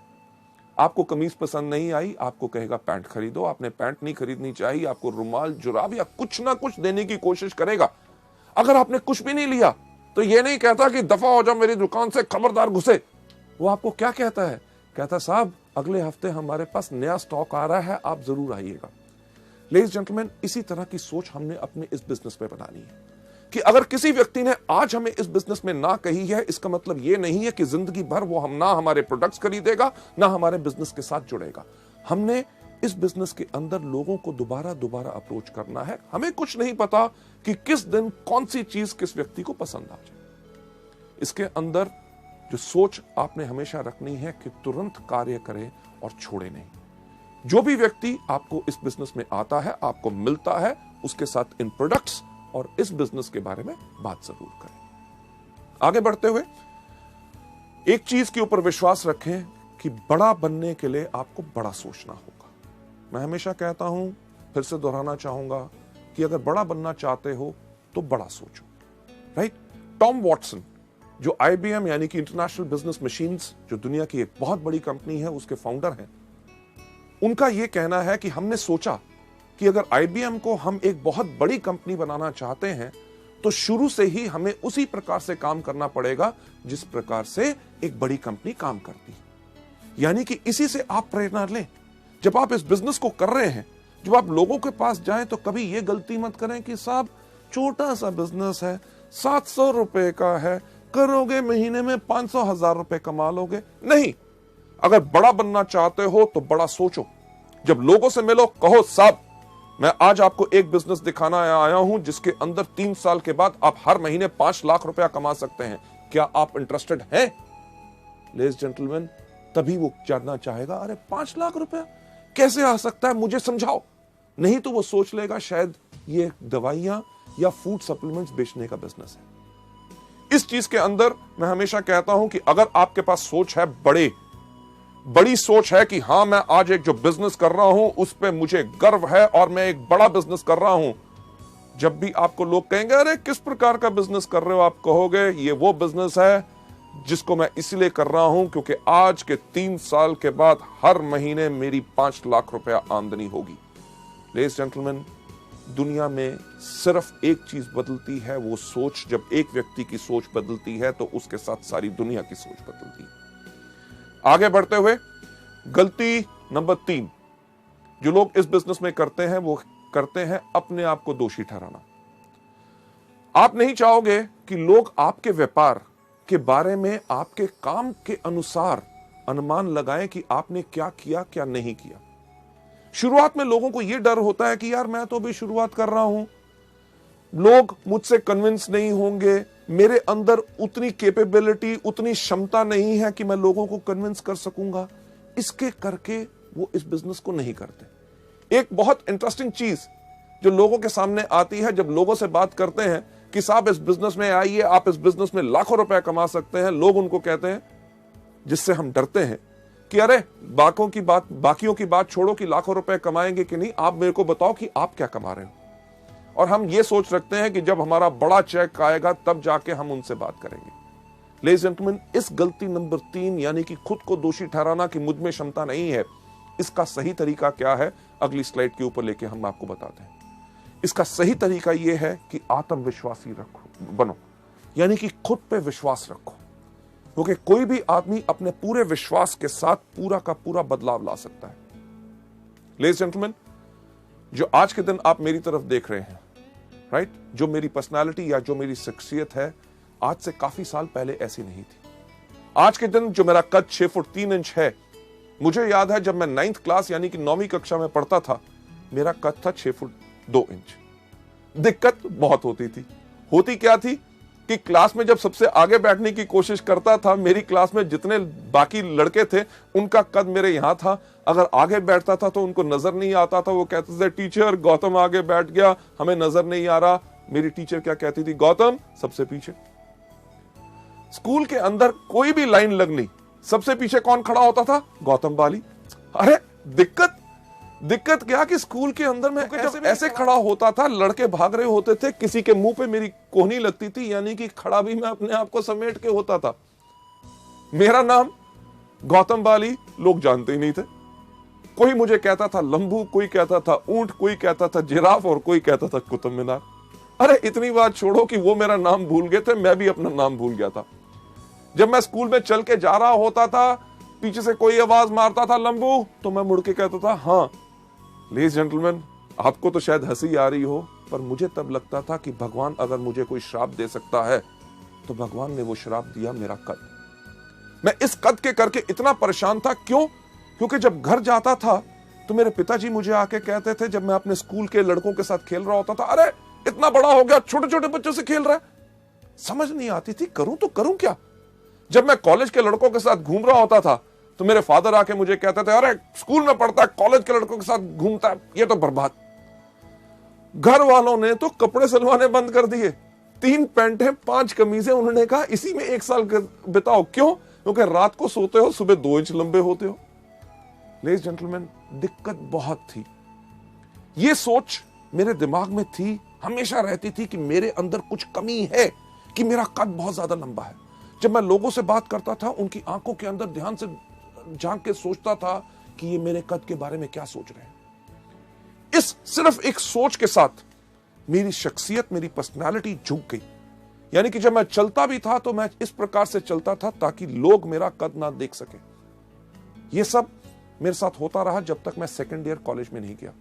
आपको कमीज पसंद नहीं आई, आपको कहेगा पैंट खरीदो, आपने पैंट नहीं खरीदनी चाहिए, आपको रुमाल जुराब या कुछ ना कुछ देने की कोशिश करेगा। अगर आपने कुछ भी नहीं लिया तो ये नहीं कहता कि दफा हो जाओ मेरी दुकान से, खबरदार घुसे। वो आपको क्या कहता है? कहता साहब अगले हफ्ते हमारे पास नया स्टॉक आ रहा है, आप जरूर आइएगा। लेडीज जेंटलमैन, इसी तरह की सोच हमने अपने इस बिजनेस में बनानी है कि अगर किसी व्यक्ति ने आज हमें इस बिजनेस में ना कही है, इसका मतलब ये नहीं है कि जिंदगी भर वो हम ना हमारे प्रोडक्ट्स खरीदेगा ना हमारे बिजनेस के साथ जुड़ेगा। हमने इस बिजनेस के अंदर लोगों को दोबारा दोबारा अप्रोच करना है। हमें कुछ नहीं पता कि किस दिन कौन सी चीज किस व्यक्ति को पसंद आ जाए। इसके अंदर जो सोच आपने हमेशा रखनी है कि तुरंत कार्य करें और छोड़े नहीं। जो भी व्यक्ति आपको इस बिजनेस में आता है, आपको मिलता है, उसके साथ इन प्रोडक्ट्स और इस बिजनेस के बारे में बात जरूर करें। आगे बढ़ते हुए एक चीज के ऊपर विश्वास रखें कि बड़ा बनने के लिए आपको बड़ा सोचना होगा। मैं हमेशा कहता हूं, फिर से दोहराना चाहूंगा कि अगर बड़ा बनना चाहते हो तो बड़ा सोचो, राइट? टॉम वॉटसन, जो IBM यानी कि इंटरनेशनल बिजनेस मशीन्स, जो दुनिया की एक बहुत बड़ी कंपनी है, उसके फाउंडर हैं, उनका यह कहना है कि हमने सोचा कि अगर IBM को हम एक बहुत बड़ी कंपनी बनाना चाहते हैं तो शुरू से ही हमें उसी प्रकार से काम करना पड़ेगा जिस प्रकार से एक बड़ी कंपनी काम करती है। यानी कि इसी से आप प्रेरणा लें। जब आप इस बिजनेस को कर रहे हैं, जब आप लोगों के पास जाएं तो कभी यह गलती मत करें कि साहब छोटा सा बिजनेस है, 700 रुपए का है, करोगे महीने में 500,000 रुपए कमा लोगे। नहीं, अगर बड़ा बनना चाहते हो तो बड़ा सोचो। जब लोगों से मिलो, कहो साहब मैं आज आपको एक बिजनेस दिखाना आया हूं जिसके अंदर 3 साल के बाद आप हर महीने 5 लाख रुपया कमा सकते हैं, क्या आप इंटरेस्टेड हैं? लेडीज जेंटलमैन, तभी वो जानना चाहेगा, अरे 5 लाख रुपया कैसे आ सकता है, मुझे समझाओ। नहीं तो वो सोच लेगा शायद ये दवाइयां या फूड सप्लीमेंट्स बेचने का बिजनेस है। इस चीज के अंदर मैं हमेशा कहता हूं कि अगर आपके पास सोच है, बड़ी सोच है कि हां मैं आज एक जो बिजनेस कर रहा हूं उस पे मुझे गर्व है और मैं एक बड़ा बिजनेस कर रहा हूं, जब भी आपको लोग कहेंगे अरे किस प्रकार का बिजनेस कर रहे हो, आप कहोगे ये वो बिजनेस है जिसको मैं इसलिए कर रहा हूं क्योंकि आज के 3 साल के बाद हर महीने मेरी 5 लाख रुपया आमदनी होगी। लेडीज जेंटलमैन, दुनिया में सिर्फ एक चीज बदलती है, वो सोच। जब एक व्यक्ति की सोच बदलती है तो उसके साथ सारी दुनिया की सोच बदलती है। आगे बढ़ते हुए गलती नंबर 3 जो लोग इस बिजनेस में करते हैं, वो करते हैं अपने आप को दोषी ठहराना। आप नहीं चाहोगे कि लोग आपके व्यापार के बारे में आपके काम के अनुसार अनुमान लगाएं कि आपने क्या किया क्या नहीं किया। शुरुआत में लोगों को यह डर होता है कि यार मैं तो अभी शुरुआत कर रहा हूं, लोग मुझसे कन्विंस नहीं होंगे, मेरे अंदर उतनी कैपेबिलिटी, उतनी क्षमता नहीं है कि मैं लोगों को कन्विंस कर सकूंगा। इसके करके वो इस बिजनेस को नहीं करते। एक बहुत इंटरेस्टिंग चीज जो लोगों के सामने आती है, जब लोगों से बात करते हैं कि साहब इस बिजनेस में आइए, आप इस बिजनेस में लाखों रुपए कमा सकते हैं, लोग उनको कहते हैं, जिससे हम डरते हैं कि अरे बाकियों की बात छोड़ो कि लाखों रुपए कमाएंगे कि नहीं, आप मेरे को बताओ कि आप क्या कमा रहे हो। और हम ये सोच रखते हैं कि जब हमारा बड़ा चेक आएगा तब जाके हम उनसे बात करेंगे। लेडीज एंड जेंटलमैन, इस गलती नंबर 3 यानी कि खुद को दोषी ठहराना कि मुझ में क्षमता नहीं है, इसका सही तरीका क्या है अगली स्लाइड के ऊपर लेके हम आपको बताते हैं। इसका सही तरीका यह है कि आत्मविश्वासी बनो, यानी कि खुद पे विश्वास रखो, क्योंकि कोई भी आदमी अपने पूरे विश्वास के साथ पूरा का पूरा बदलाव ला सकता है। लेडीज एंड जेंटलमैन, जो आज के दिन आप मेरी तरफ देख रहे हैं, राइट, जो मेरी पर्सनालिटी या जो मेरी शख्सियत है, आज से काफी साल पहले ऐसी नहीं थी। आज के दिन जो मेरा कद 6 फुट 3 इंच है, मुझे याद है जब मैं 9th क्लास यानी कि 9वीं कक्षा में पढ़ता था, मेरा कद था 6 फुट 2 इंच। दिक्कत बहुत होती थी। होती क्या थी कि क्लास में जब सबसे आगे बैठने की कोशिश करता था, मेरी क्लास में जितने बाकी लड़के थे उनका कद मेरे यहां था, अगर आगे बैठता था तो उनको नजर नहीं आता था। वो कहते थे टीचर गौतम आगे बैठ गया, हमें नजर नहीं आ रहा। मेरी टीचर क्या कहती थी, गौतम सबसे पीछे। स्कूल के अंदर कोई भी लाइन लगनी, सबसे पीछे कौन खड़ा होता था, गौतम बाली। अरे दिक्कत क्या कि स्कूल के अंदर में ऐसे खड़ा होता था, लड़के भाग रहे होते थे, किसी के मुंह पे मेरी कोहनी लगती थी, यानी कि खड़ा भी मैं अपने आप को समेट के होता था। मेरा नाम गौतम बाली लोग जानते ही नहीं थे। कोई मुझे कहता था लंबू, कोई कहता था ऊंट, कोई कहता था जिराफ और कोई कहता था कुतुब मीनार। अरे इतनी बात छोड़ो कि वो मेरा नाम भूल गए थे, मैं भी अपना नाम भूल गया था। जब मैं स्कूल में चल के जा रहा होता था, पीछे से कोई आवाज मारता था लंबू, तो मैं मुड़ के कहता था हाँ। लेडीज जेंटलमैन, आपको तो शायद हंसी आ रही हो, पर मुझे तब लगता था कि भगवान अगर मुझे कोई श्राप दे सकता है तो भगवान ने वो श्राप दिया मेरा कद। मैं इस कद के करके इतना परेशान था। क्यों? क्योंकि जब घर जाता था तो मेरे पिताजी मुझे आके कहते थे, जब मैं अपने स्कूल के लड़कों के साथ खेल रहा होता था, अरे इतना बड़ा हो गया, छोटे छोटे बच्चों से खेल रहा है। समझ नहीं आती थी करूं तो करूं क्या। जब मैं कॉलेज के लड़कों के साथ घूम रहा होता था तो मेरे फादर आके मुझे कहते थे, अरे स्कूल में पढ़ता है, कॉलेज के लड़कों के साथ घूमता है, ये तो बर्बाद। घर वालों ने तो कपड़े सिलवाने बंद कर दिए। 3 पैंटें 5 कमीजें, उन्होंने कहा इसी में 1 साल बिताओ। क्यों? क्योंकि रात को सोते हो, सुबह 2 इंच लंबे होते हो। लेडीज जेंटलमैन, दिक्कत बहुत थी। ये सोच मेरे दिमाग में थी, हमेशा रहती थी कि मेरे अंदर कुछ कमी है, कि मेरा कद बहुत ज्यादा लंबा है। जब मैं लोगों से बात करता था, उनकी आंखों के अंदर ध्यान से झांक के सोचता था कि ये मेरे कद के बारे में क्या सोच रहे हैं। इस सिर्फ एक सोच के साथ मेरी शख्सियत, मेरी पर्सनालिटी झुक गई। यानी कि जब मैं चलता भी था तो मैं इस प्रकार से चलता था ताकि लोग मेरा कद ना देख सके। यह सब मेरे साथ होता रहा जब तक मैं सेकेंड ईयर कॉलेज में नहीं गया।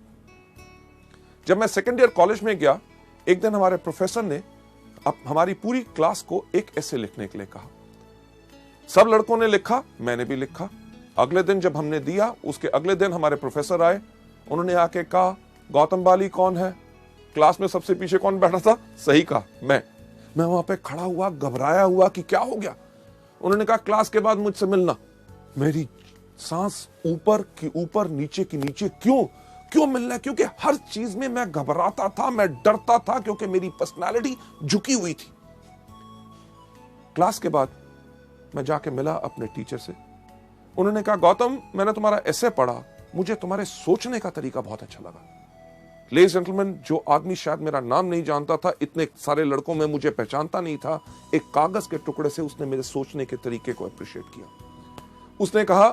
जब मैं सेकेंड ईयर कॉलेज में गया, एक दिन हमारे प्रोफेसर ने अब हमारी पूरी क्लास को एक ऐसे लिखने के लिए कहा। सब लड़कों ने लिखा, मैंने भी लिखा। अगले दिन जब हमने दिया, उसके अगले दिन हमारे प्रोफेसर आए। उन्होंने आके कहा, गौतम बाली कौन है? क्लास में सबसे पीछे कौन बैठा था? सही कहा, मैं वहां पे खड़ा हुआ, घबराया हुआ कि क्या हो गया। उन्होंने कहा, क्लास के बाद मुझसे मिलना। मेरी सांस ऊपर की ऊपर, नीचे की नीचे। क्यों मिलना है? क्योंकि हर चीज में मैं घबराता था, मैं डरता था, क्योंकि मेरी पर्सनालिटी झुकी हुई थी। क्लास के बाद मैं जाके मिला अपने टीचर से। उन्होंने कहा, गौतम, मैंने तुम्हारा एसे पढ़ा, मुझे तुम्हारे सोचने का तरीका बहुत अच्छा लगा। लेडीज जेंटलमैन, जो आदमी शायद मेरा नाम नहीं जानता था, इतने सारे लड़कों में मुझे पहचानता नहीं था, एक कागज के टुकड़े से उसने मेरे सोचने के तरीके को अप्रिशिएट किया। उसने कहा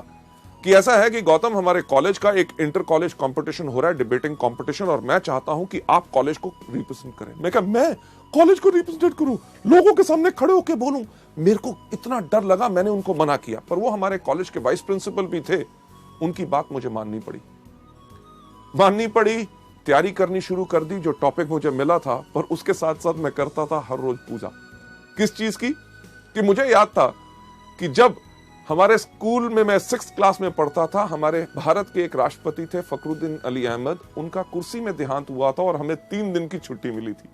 कि ऐसा है कि गौतम, हमारे कॉलेज का एक इंटर कॉलेज कंपटीशन हो रहा है, डिबेटिंग कंपटीशन, और मैं चाहता हूं कि आप कॉलेज को रिप्रेजेंट करें। मैं कहा, मैं कॉलेज को रिप्रेजेंट करूं, लोगों के सामने खड़े होकर बोलूं? मेरे को इतना डर लगा, मैंने उनको मना किया। पर वो हमारे कॉलेज के वाइस प्रिंसिपल भी थे, उनकी बात मुझे माननी पड़ी। तैयारी करनी शुरू कर दी, जो टॉपिक मुझे मिला था। पर उसके साथ साथ मैं करता था हर रोज पूजा। किस चीज की? कि मुझे याद था कि जब हमारे स्कूल में मैं 6th क्लास में पढ़ता था, हमारे भारत के एक राष्ट्रपति थे फखरुद्दीन अली अहमद, उनका कुर्सी में देहांत हुआ था और हमें 3 दिन की छुट्टी मिली थी।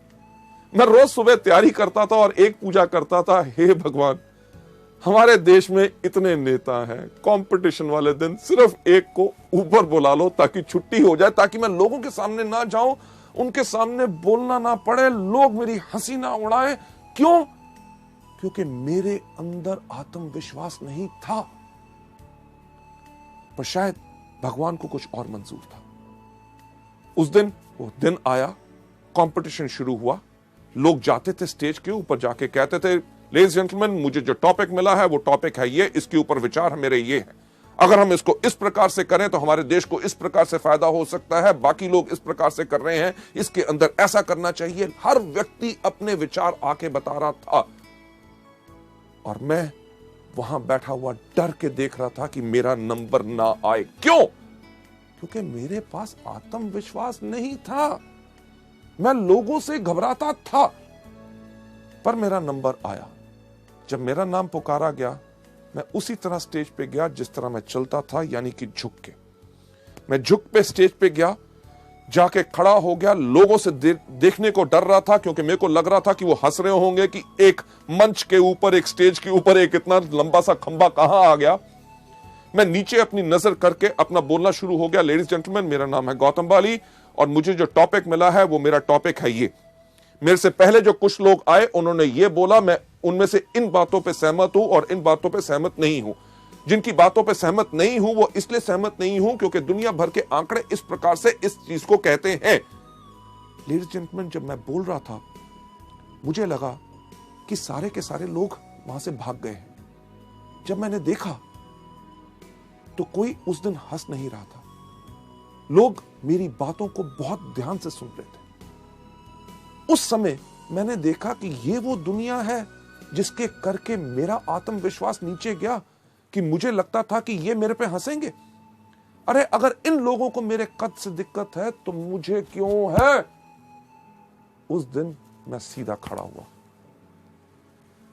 मैं रोज सुबह तैयारी करता था और एक पूजा करता था, हे भगवान, हमारे देश में इतने नेता हैं, कंपटीशन वाले दिन सिर्फ एक को ऊपर बुला लो ताकि छुट्टी हो जाए, ताकि मैं लोगों के सामने ना जाऊं, उनके सामने बोलना ना पड़े, लोग मेरी हंसी ना उड़ाएं। क्यों? क्योंकि मेरे अंदर आत्मविश्वास नहीं था। पर शायद भगवान को कुछ और मंजूर था। उस दिन वो दिन आया, कंपटीशन शुरू हुआ। लोग जाते थे स्टेज के ऊपर, जाके कहते थे, लेडीज जेंटलमैन, मुझे जो टॉपिक मिला है वो टॉपिक है ये, इसके ऊपर विचार मेरे ये है, अगर हम इसको इस प्रकार से करें तो हमारे देश को इस प्रकार से फायदा हो सकता है, बाकी लोग इस प्रकार से कर रहे हैं, इसके अंदर ऐसा करना चाहिए। हर व्यक्ति अपने विचार आके बता रहा था और मैं वहां बैठा हुआ डर के देख रहा था कि मेरा नंबर ना आए। क्यों? क्योंकि मेरे पास आत्मविश्वास नहीं था, मैं लोगों से घबराता था। पर मेरा नंबर आया। जब मेरा नाम पुकारा गया, मैं उसी तरह स्टेज पे गया जिस तरह मैं चलता था, यानी कि झुक के। मैं झुक पे स्टेज पे गया, जाके खड़ा हो गया। लोगों से देखने को डर रहा था, क्योंकि मेरे को लग रहा था कि वो हंस रहे होंगे कि एक मंच के ऊपर, एक स्टेज के ऊपर एक इतना लंबा सा खंबा कहां आ गया। मैं नीचे अपनी नजर करके अपना बोलना शुरू हो गया। लेडीज जेंटलमैन, मेरा नाम है गौतम बाली और मुझे जो टॉपिक मिला है वो मेरा टॉपिक है ये। मेरे से पहले जो कुछ लोग आए, उन्होंने ये बोला, मैं उनमें से इन बातों पे सहमत हूं और इन बातों पे सहमत नहीं हूं। जिनकी बातों पे सहमत नहीं हूं वो इसलिए सहमत नहीं हूं क्योंकि दुनिया भर के आंकड़े इस प्रकार से इस चीज को कहते हैं। लेडीज जेंटलमैन, जब मैं बोल रहा था, मुझे लगा कि सारे के सारे लोग वहां से भाग गए हैं। जब मैंने देखा तो कोई उस दिन हंस नहीं रहा था। लोग मेरी बातों को बहुत ध्यान से सुन रहे थे। उस समय मैंने देखा कि ये वो दुनिया है जिसके करके मेरा आत्मविश्वास नीचे गया, कि मुझे लगता था कि ये मेरे पे हंसेंगे। अरे अगर इन लोगों को मेरे कद से दिक्कत है तो मुझे क्यों है? उस दिन मैं सीधा खड़ा हुआ।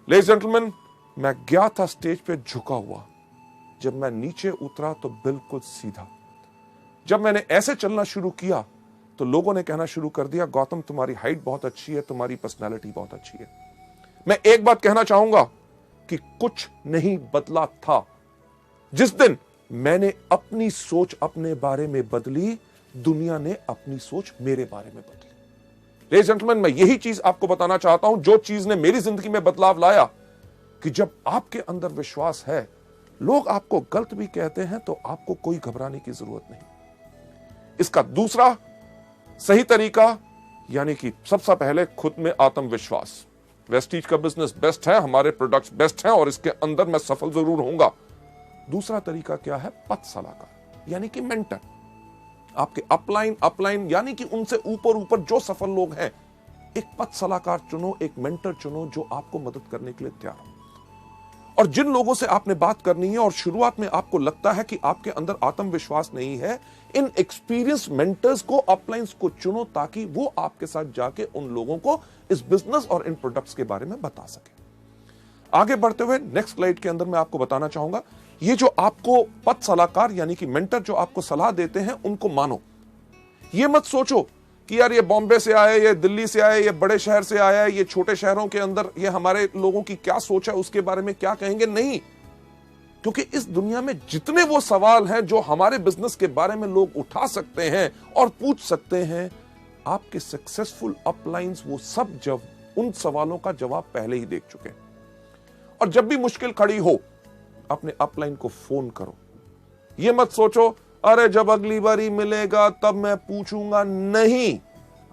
लेडीज जेंटलमैन, मैं गया था स्टेज पे झुका हुआ। जब मैं नीचे उतरा तो बिल्कुल सीधा। जब मैंने ऐसे चलना शुरू किया तो लोगों ने कहना शुरू कर दिया, गौतम तुम्हारी हाइट बहुत अच्छी है, तुम्हारी पर्सनालिटी बहुत अच्छी है। मैं एक बात कहना चाहूंगा कि कुछ नहीं बदला था। जिस दिन मैंने अपनी सोच अपने बारे में बदली, दुनिया ने अपनी सोच मेरे बारे में बदली। लेडीज एंड जेंटलमैन, मैं यही चीज आपको बताना चाहता हूं, जो चीज ने मेरी जिंदगी में बदलाव लाया, कि जब आपके अंदर विश्वास है, लोग आपको गलत भी कहते हैं तो आपको कोई घबराने की जरूरत नहीं। इसका दूसरा सही तरीका, यानी कि सबसे पहले खुद में आत्मविश्वास। वेस्टीज का बिजनेस बेस्ट है, हमारे प्रोडक्ट्स बेस्ट हैं और इसके अंदर मैं सफल जरूर होऊंगा। दूसरा तरीका क्या है? पथ सलाहकार, यानी कि मेंटर। आपके अपलाइन यानी कि उनसे ऊपर जो सफल लोग हैं, एक पथ सलाहकार चुनो, एक मेंटर चुनो जो आपको मदद करने के लिए तैयार हो। और जिन लोगों से आपने बात करनी है और शुरुआत में आपको लगता है कि आपके अंदर आत्मविश्वास नहीं है, इन एक्सपीरियंस मेंटर्स को, अपलाइंस को चुनो, ताकि वो आपके साथ जाके उन लोगों को इस बिजनेस और इन प्रोडक्ट्स के बारे में बता सके। आगे बढ़ते हुए नेक्स्ट स्लाइड के अंदर मैं आपको बताना चाहूंगा, ये जो आपको पथ सलाहकार यानी कि मेंटर जो आपको सलाह देते हैं, उनको मानो। ये मत सोचो कि यार ये बॉम्बे से आए, ये दिल्ली से आए, ये बड़े शहर से आया है, ये छोटे शहरों के अंदर ये हमारे लोगों की क्या सोच है, उसके बारे में क्या कहेंगे। नहीं, क्योंकि इस दुनिया में जितने वो सवाल हैं जो हमारे बिजनेस के बारे में लोग उठा सकते हैं और पूछ सकते हैं, आपके सक्सेसफुल अपलाइंस वो सब जब उन सवालों का जवाब पहले ही देख चुके हैं। और जब भी मुश्किल खड़ी हो, अपने अपलाइन को फोन करो। ये मत सोचो अरे जब अगली बारी मिलेगा तब मैं पूछूंगा। नहीं,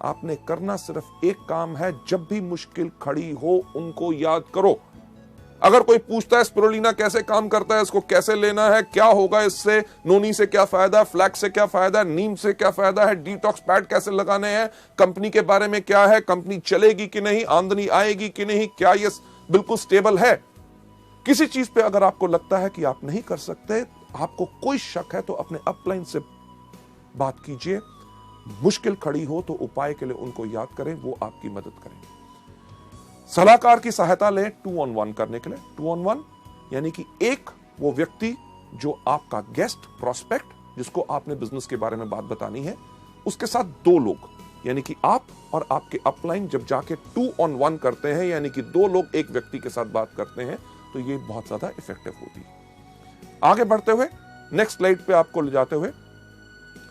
आपने करना सिर्फ एक काम है, जब भी मुश्किल खड़ी हो उनको याद करो। अगर कोई पूछता है स्पिरुलिना कैसे काम करता है, इसको कैसे लेना है, क्या होगा इससे, नोनी से क्या फायदा, फ्लैक्स से क्या फायदा, नीम से क्या फायदा है, डिटॉक्स पैड कैसे लगाने हैं, कंपनी के बारे में क्या है, कंपनी चलेगी कि नहीं, आमदनी आएगी कि नहीं, क्या ये बिल्कुल स्टेबल है। किसी चीज पे अगर आपको लगता है कि आप नहीं कर सकते, आपको कोई शक है, तो अपने अपलाइन से बात कीजिए। मुश्किल खड़ी हो तो उपाय के लिए उनको याद करें, वो आपकी मदद करेंगे। सलाहकार की सहायता लें 2-on-1 करने के लिए। 2-on-1 यानी कि एक वो व्यक्ति जो आपका गेस्ट प्रोस्पेक्ट, जिसको आपने बिजनेस के बारे में बात बतानी है, उसके साथ 2 लोग, यानी कि आप और आपके अपलाइन जब जाके 2-on-1 करते हैं, यानी कि 2 लोग एक व्यक्ति के साथ बात करते हैं, तो ये बहुत ज्यादा इफेक्टिव होती है। आगे बढ़ते हुए नेक्स्ट स्लाइड पे आपको ले जाते हुए,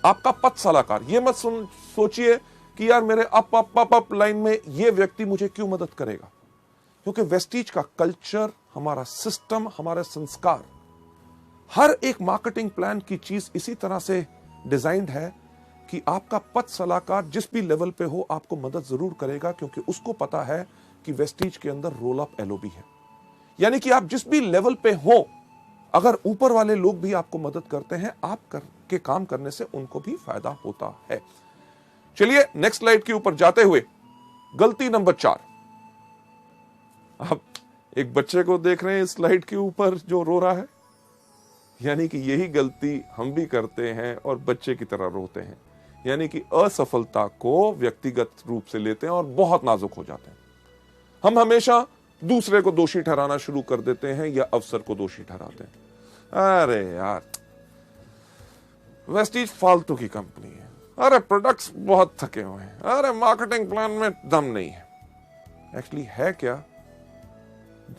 आपका पथ सलाहकार। ये मत सोचिए कि यार मेरे अप लाइन में ये व्यक्ति मुझे क्यों मदद करेगा, क्योंकि वेस्टीज का कल्चर, हमारा सिस्टम, हमारे संस्कार, हर एक मार्केटिंग प्लान की चीज इसी तरह से डिजाइंड है कि आपका पथ सलाहकार जिस भी लेवल पे हो आपको मदद जरूर करेगा, क्योंकि उसको पता है कि वेस्टीज के अंदर रोल अप एलओबी है। यानी कि आप जिस भी लेवल पे हो, अगर ऊपर वाले लोग भी आपको मदद करते हैं, आप के काम करने से उनको भी फायदा होता है। चलिए नेक्स्ट स्लाइड के ऊपर जाते हुए, गलती नंबर 4। आप एक बच्चे को देख रहे हैं इस स्लाइड के ऊपर जो रो रहा है, यानी कि यही गलती हम भी करते हैं और बच्चे की तरह रोते हैं। यानी कि असफलता को व्यक्तिगत रूप से लेते हैं और बहुत नाजुक हो जाते हैं। हम हमेशा दूसरे को दोषी ठहराना शुरू कर देते हैं या अवसर को दोषी ठहराते हैं। अरे यार वेस्टीज फालतू की कंपनी है, अरे प्रोडक्ट्स बहुत थके हुए हैं, अरे मार्केटिंग प्लान में दम नहीं है। एक्चुअली है क्या,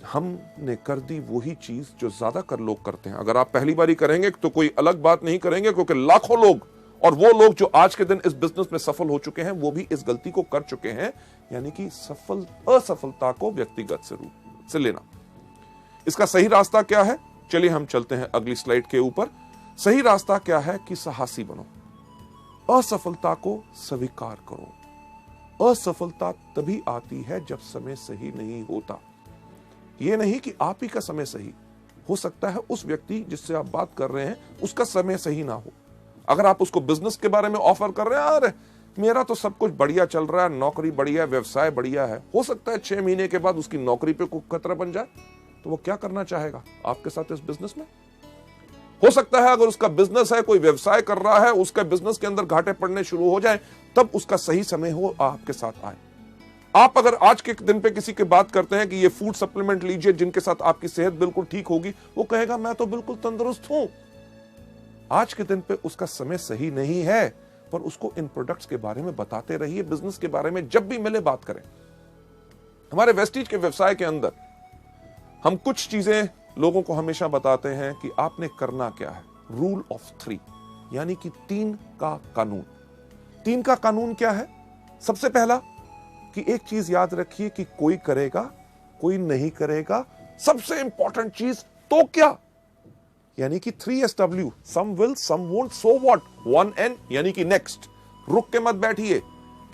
हमने कर दी वही चीज जो ज्यादातर लोग करते हैं। अगर आप पहली बारी करेंगे तो कोई अलग बात नहीं करेंगे, क्योंकि लाखों लोग और वो लोग जो आज के दिन इस बिजनेस में सफल हो चुके हैं, वो भी इस गलती को कर चुके हैं, यानी कि असफलता को व्यक्तिगत से रूप से लेना। इसका सही रास्ता क्या है, चलिए हम चलते हैं अगली स्लाइड के ऊपर। सही रास्ता क्या है कि साहसी बनो, असफलता को स्वीकार करो। असफलता तभी आती है जब समय सही नहीं होता। यह नहीं कि आप ही का समय सही हो सकता है, उस व्यक्ति जिससे आप बात कर रहे हैं उसका समय सही ना हो। अगर आप उसको बिजनेस के बारे में ऑफर कर रहे हैं, अरे मेरा तो सब कुछ बढ़िया चल रहा है, नौकरी बढ़िया है, व्यवसाय बढ़िया है, हो सकता है 6 महीने के बाद उसकी नौकरी पे कोई खतरा बन जाए, तो वो क्या करना चाहेगा आपके साथ इस बिजनेस में। हो सकता है अगर उसका बिजनेस है, कोई व्यवसाय कर रहा है, उसका बिजनेस के अंदर घाटे पड़ने शुरू हो जाए, तब उसका सही समय हो आपके साथ आए। आप अगर आज के दिन पे किसी की बात करते हैं कि ये फूड सप्लीमेंट लीजिए जिनके साथ आपकी सेहत बिल्कुल ठीक होगी, वो कहेगा मैं तो बिल्कुल तंदुरुस्त हूं। आज के दिन पे उसका समय सही नहीं है, पर उसको इन प्रोडक्ट्स के बारे में बताते रहिए, बिजनेस के बारे में जब भी मिले बात करें। हमारे वेस्टीज के व्यवसाय के अंदर हम कुछ चीजें लोगों को हमेशा बताते हैं कि आपने करना क्या है। रूल ऑफ 3 यानी कि 3 का कानून। 3 का कानून क्या है? सबसे पहला कि एक चीज याद रखिए कि कोई करेगा, कोई नहीं करेगा। सबसे इंपॉर्टेंट चीज तो क्या, यानी कि 3SW, some will some won't so what. 1N यानी कि नेक्स्ट। रुक के मत बैठिए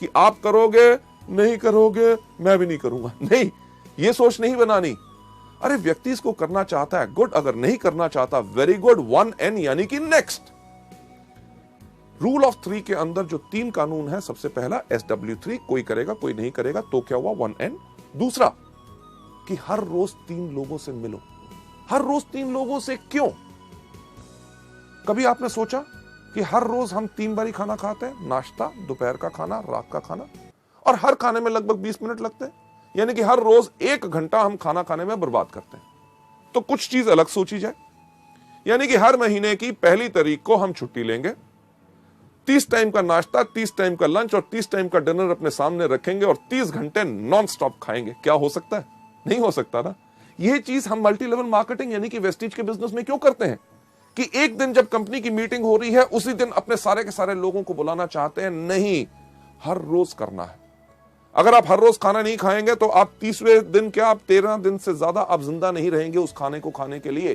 कि आप करोगे, नहीं करोगे, मैं भी नहीं करूंगा। नहीं, ये सोच नहीं बनानी। अरे व्यक्ति इसको करना चाहता है, गुड। अगर नहीं करना चाहता, वेरी गुड। 1N यानी कि नेक्स्ट। रूल ऑफ 3 के अंदर जो 3 कानून है, सबसे पहला SW3, कोई करेगा, कोई नहीं करेगा, तो क्या हुआ? 1N। दूसरा कि हर रोज 3 लोगों से मिलो। हर रोज 3 लोगों से क्यों? कभी आपने सोचा कि हर रोज हम 3 बार ही खाना खाते हैं? नाश्ता, दोपहर का खाना, रात का खाना, और हर खाने में लगभग 20 मिनट लगते हैं, यानी कि हर रोज 1 घंटा हम खाना खाने में बर्बाद करते हैं। तो कुछ चीज अलग सोची जाए, यानी कि हर महीने की पहली तारीख को हम छुट्टी लेंगे, 30 टाइम का नाश्ता, 30 टाइम का लंच और 30 टाइम का डिनर अपने सामने रखेंगे और 30 घंटे नॉन स्टॉप खाएंगे। क्या हो सकता है? नहीं हो सकता ना। यह चीज हम मल्टी लेवल मार्केटिंग यानी कि वेस्टीज के बिजनेस में क्यों करते हैं कि एक दिन जब कंपनी की मीटिंग हो रही है, उसी दिन अपने सारे के सारे लोगों को बुलाना चाहते हैं? नहीं, हर रोज करना है। अगर आप हर रोज खाना नहीं खाएंगे तो आप 30वें दिन क्या, आप 13 दिन से ज्यादा आप जिंदा नहीं रहेंगे उस खाने को खाने के लिए।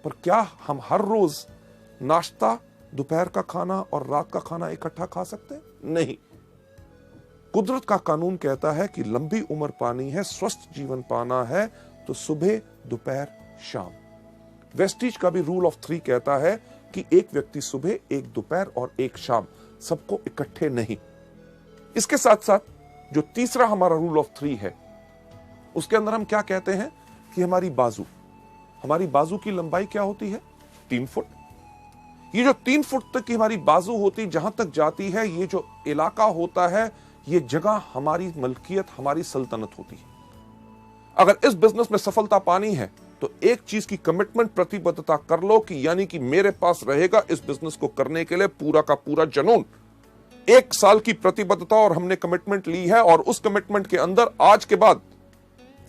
पर क्या हम हर रोज नाश्ता, दोपहर का खाना और रात का खाना इकट्ठा खा सकते हैं? नहीं। कुदरत का कानून कहता है कि लंबी उम्र पानी है, स्वस्थ जीवन पाना है, तो सुबह, दोपहर, शाम। वेस्टीज का भी रूल ऑफ 3 कहता है कि एक व्यक्ति सुबह, एक दोपहर और एक शाम, सबको इकट्ठे नहीं। इसके साथ साथ जो तीसरा हमारा रूल ऑफ 3 है, उसके अंदर हम क्या कहते हैं कि हमारी बाजू की लंबाई क्या होती है? 3 फुट। ये जो 3 फुट तक की हमारी बाजू होती, जहां तक जाती है, ये जो इलाका होता है, ये जगह हमारी मलकियत, हमारी सल्तनत होती है। अगर इस बिजनेस में सफलता पानी है तो एक चीज की कमिटमेंट, प्रतिबद्धता कर लो कि यानी कि मेरे पास रहेगा इस बिजनेस को करने के लिए पूरा का पूरा जुनून। 1 साल की प्रतिबद्धता और हमने कमिटमेंट ली है, और उस कमिटमेंट के अंदर आज के बाद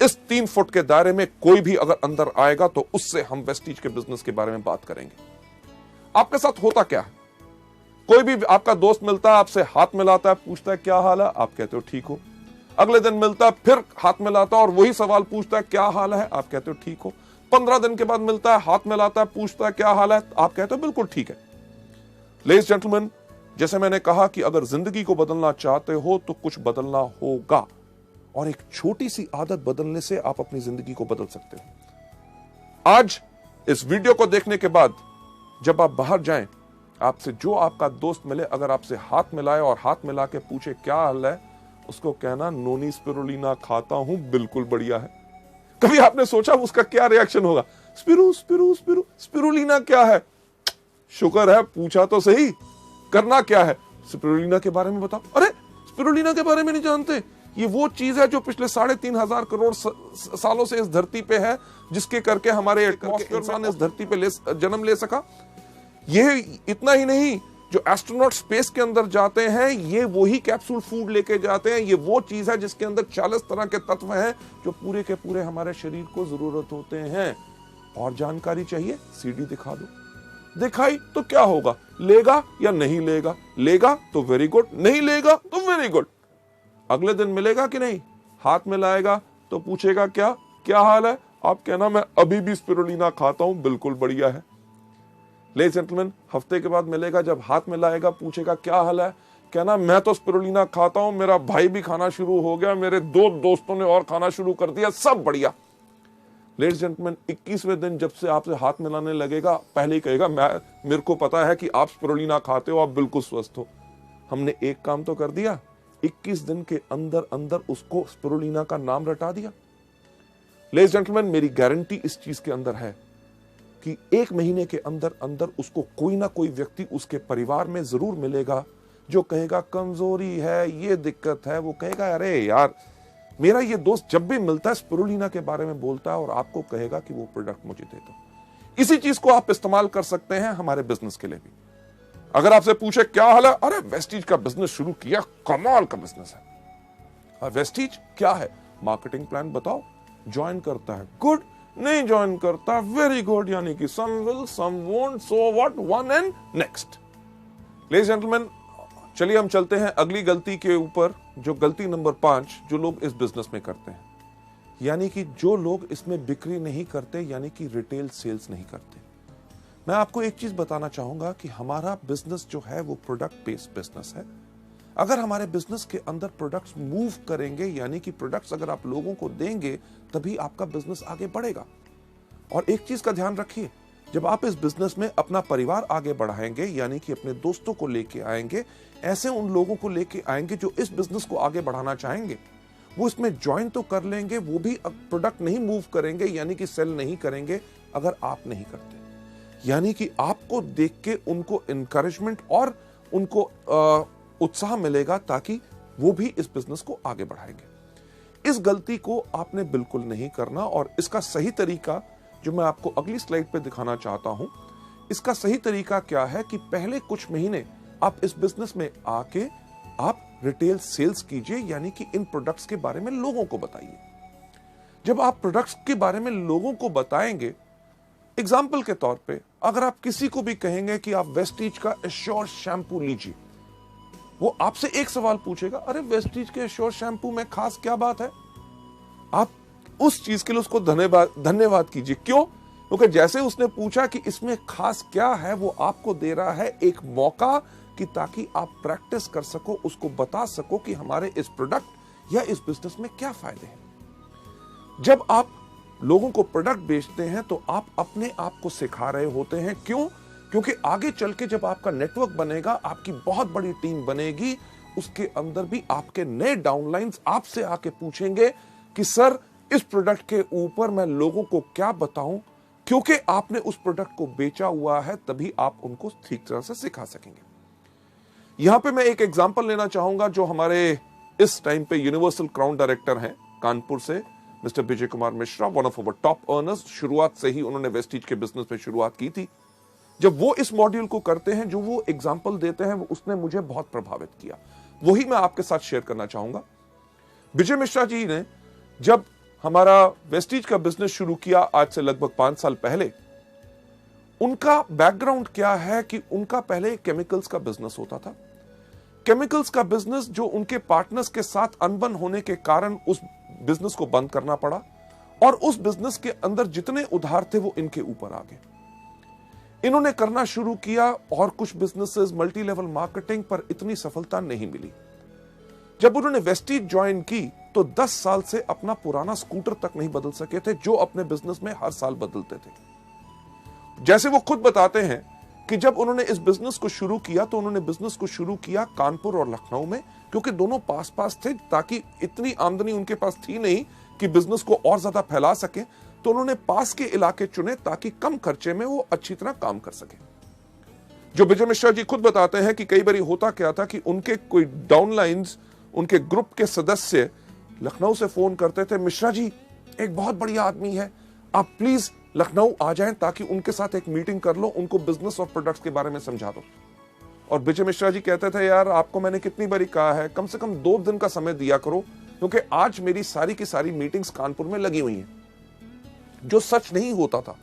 इस 3 फुट के दायरे में कोई भी अगर अंदर आएगा तो उससे हम वेस्टीज के बिजनेस के बारे में बात करेंगे। आपके साथ होता क्या है? कोई भी आपका दोस्त मिलता है, आपसे हाथ मिलाता है, पूछता है क्या हाल है, आप कहते हो ठीक हो। अगले दिन मिलता है, फिर हाथ मिलाता है और वही सवाल पूछता है क्या हाल है, आप कहते हो ठीक हो। 15 दिन के बाद मिलता है, हाथ मिलाता है, पूछता है क्या हाल है, आप कहते हो बिल्कुल ठीक है। लेडीज जेंटलमैन, जैसे मैंने कहा कि अगर जिंदगी को बदलना चाहते हो तो कुछ बदलना होगा, और एक छोटी सी आदत बदलने से आप अपनी जिंदगी को बदल सकते हो। आज इस वीडियो को देखने के बाद जब आप बाहर जाएं, आपसे जो आपका दोस्त मिले, अगर आपसे हाथ मिलाए और हाथ मिला के पूछे क्या हाल है, उसको कहना नोनी स्पिरुलिना खाता हूं, बिल्कुल बढ़िया है। कभी आपने सोचा उसका क्या रिएक्शन होगा? स्पिरुलिना क्या है? शुक्र है पूछा तो सही, करना क्या है? स्पिरुलिना के बारे में बताओ। अरे स्पिरुलिना के बारे में नहीं जानते? ये वो चीज है जो पिछले 3.5 करोड़ सालों से इस धरती पे है, जिसके करके हमारे इंसान इस धरती पे जन्म ले सका। ये इतना ही नहीं, जो एस्ट्रोनॉट स्पेस के अंदर जाते हैं, ये वही कैप्सूल फूड लेके जाते हैं। ये वो चीज है जिसके अंदर 40 तरह के तत्व हैं जो पूरे के पूरे हमारे शरीर को जरूरत होते हैं। और जानकारी चाहिए? सीडी दिखा दो। दिखाई तो क्या होगा? लेगा या नहीं लेगा? लेगा तो वेरी गुड, नहीं लेगा तो वेरी गुड। अगले दिन मिलेगा कि नहीं, हाथ मिलाएगा तो पूछेगा क्या हाल है, आप कहना मैं अभी भी स्पिरुलिना खाता हूं, बिल्कुल बढ़िया है। लेडीज जेंटलमैन, हफ्ते के बाद मिलेगा, जब हाथ मिलाएगा, पूछेगा क्या हाल है, कहना मैं तो स्पिरुलिना खाता हूं, मेरा भाई भी खाना शुरू हो गया, मेरे 2 दोस्तों ने और खाना शुरू कर दिया, सब बढ़िया। लेडीज जेंटलमैन, 21वें दिन जब से आपसे हाथ मिलाने लगेगा, पहले ही कहेगा मेरे को पता है कि आप स्पिरुलिना खाते हो, आप बिल्कुल स्वस्थ हो। हमने एक काम तो कर दिया, 21 दिन के अंदर अंदर उसको स्पिरुलिना का नाम रटा दिया। लेडीज जेंटलमैन, मेरी गारंटी इस चीज के अंदर है कि 1 महीने के अंदर अंदर उसको कोई ना कोई व्यक्ति उसके परिवार में जरूर मिलेगा जो कहेगा कमजोरी है, ये दिक्कत है। वो कहेगा अरे यार, मेरा ये दोस्त जब भी मिलता है स्पिरुलिना के बारे में बोलता है, और आपको कहेगा कि वो प्रोडक्ट मुझे दे दो। इसी चीज को आप इस्तेमाल कर सकते हैं हमारे बिजनेस के लिए भी। अगर आपसे पूछे क्या हाल है, अरे वेस्टीज का बिजनेस शुरू किया, कमाल का बिजनेस है। वेस्टीज क्या है? मार्केटिंग प्लान बताओ, ज्वाइन करता है, गुड। नहीं ज्वाइन करता, वेरी गुड, यानी कि some will some won't, so what, one and next. Ladies gentleman, चलिए हम चलते हैं अगली गलती के ऊपर, जो गलती नंबर 5 जो लोग इस बिजनेस में करते हैं, यानी कि जो लोग इसमें बिक्री नहीं करते, यानी कि रिटेल सेल्स नहीं करते। मैं आपको एक चीज बताना चाहूंगा कि हमारा बिजनेस जो है वो प्रोडक्ट बेस्ड बिजनेस है। अगर हमारे बिजनेस के अंदर प्रोडक्ट्स मूव करेंगे, यानी कि प्रोडक्ट्स अगर आप लोगों को देंगे, तभी आपका बिजनेस आगे बढ़ेगा। और एक चीज का ध्यान रखिए, जब आप इस बिजनेस में अपना परिवार आगे बढ़ाएंगे, यानी कि अपने दोस्तों को लेके आएंगे, ऐसे उन लोगों को लेके आएंगे जो इस बिजनेस को आगे बढ़ाना चाहेंगे, वो इसमें ज्वाइन तो कर लेंगे, वो भी प्रोडक्ट नहीं मूव करेंगे, यानी कि सेल नहीं करेंगे अगर आप नहीं करते। यानी कि आपको देख के उनको इंकरेजमेंट और उनको उत्साह मिलेगा, ताकि वो भी इस बिजनेस को आगे बढ़ाएंगे। इस गलती को आपने बिल्कुल नहीं करना, और इसका सही तरीका जो मैं आपको अगली स्लाइड पे दिखाना चाहता हूं, इसका सही तरीका क्या है कि पहले कुछ महीने आप इस बिजनेस में आके आप रिटेल सेल्स कीजिए, यानी कि इन प्रोडक्ट्स के बारे में लोगों को बताइए। जब आप प्रोडक्ट्स के बारे में लोगों को बताएंगे, एग्जाम्पल के तौर पे अगर आप किसी को भी कहेंगे कि आप वेस्टीज का एश्योर शैम्पू लीजिए, वो आपसे एक सवाल पूछेगा, अरे वेस्टीज के एश्योर शैम्पू में खास क्या बात है? आप उस चीज के लिए उसको धन्यवाद कीजिए। क्यों? क्योंकि जैसे उसने पूछा कि इसमें खास क्या है, वो आपको दे रहा है एक मौका कि ताकि आप प्रैक्टिस कर सको, उसको बता सको कि हमारे इस प्रोडक्ट या इस बिजनेस में क्या फायदे हैं। जब आप लोगों को प्रोडक्ट बेचते हैं तो आप अपने आप को सिखा रहे होते हैं। क्यों? क्योंकि आगे चल के जब आपका नेटवर्क बनेगा, आपकी बहुत बड़ी टीम बनेगी, उसके अंदर भी आपके नए डाउनलाइंस आपसे आके पूछेंगे कि सर इस प्रोडक्ट के ऊपर मैं लोगों को क्या बताऊं, क्योंकि आपने उस प्रोडक्ट को बेचा हुआ है, तभी आप उनको ठीक तरह से सिखा सकेंगे। यहां पे मैं एक एग्जांपल लेना चाहूंगा, जो हमारे इस टाइम पे यूनिवर्सल क्राउन डायरेक्टर हैं कानपुर से, mister Vijay Kumar Mishra, one of our top earners. शुरुआत से ही उन्होंने वेस्टीज के बिजनेस में शुरुआत की थी। जब वो इस मॉड्यूल को करते हैं, जो वो एग्जांपल देते हैं, उसने मुझे बहुत प्रभावित किया। वही मैं आपके साथ शेयर करना चाहूंगा। विजय मिश्रा जी ने जब हमारा वेस्टीज का बिजनेस शुरू किया, आज से लगभग 5 साल पहले, उनका बैकग्राउंड क्या है कि उनका पहले केमिकल्स का बिजनेस होता था। केमिकल्स का बिजनेस जो उनके पार्टनर्स के साथ अनबन होने के कारण उस बिजनेस को बंद करना पड़ा, और उस बिजनेस के अंदर जितने उधार थे वो इनके ऊपर आ गए। इन्होंने करना शुरू किया और कुछ बिजनेसेस, मल्टी लेवल मार्केटिंग, पर इतनी सफलता नहीं मिली। जब उन्होंने वेस्टीज ज्वाइन की तो 10 साल से अपना पुराना स्कूटर तक नहीं बदल सके थे, जो अपने बिजनेस में हर साल बदलते थे। जैसे वो खुद बताते हैं कि जब उन्होंने इस बिजनेस को शुरू किया तो उन्होंने बिजनेस को शुरू किया कानपुर और लखनऊ में, क्योंकि दोनों पास पास थे, ताकि इतनी आमदनी उनके पास थी नहीं कि बिजनेस को और ज्यादा फैला सके। तो उन्होंने पास के इलाके चुने ताकि कम खर्चे में वो अच्छी तरह काम कर सके। जो विजय मिश्रा जी खुद बताते हैं कि कई बार होता क्या था कि उनके कोई डाउनलाइंस, उनके ग्रुप के सदस्य लखनऊ से फोन करते थे, मिश्रा जी एक बहुत बढ़िया आदमी है, आप प्लीज लखनऊ आ जाएं ताकि उनके साथ एक मीटिंग कर लो, उनको बिजनेस और प्रोडक्ट्स के बारे में समझा दो। और विजय मिश्रा जी कहते थे, यार आपको मैंने कितनी बारी कहा है, कम से कम 2 दिन का समय दिया करो, क्योंकि आज मेरी सारी की सारी मीटिंग्स कानपुर में लगी हुई हैं। जो सच नहीं होता था,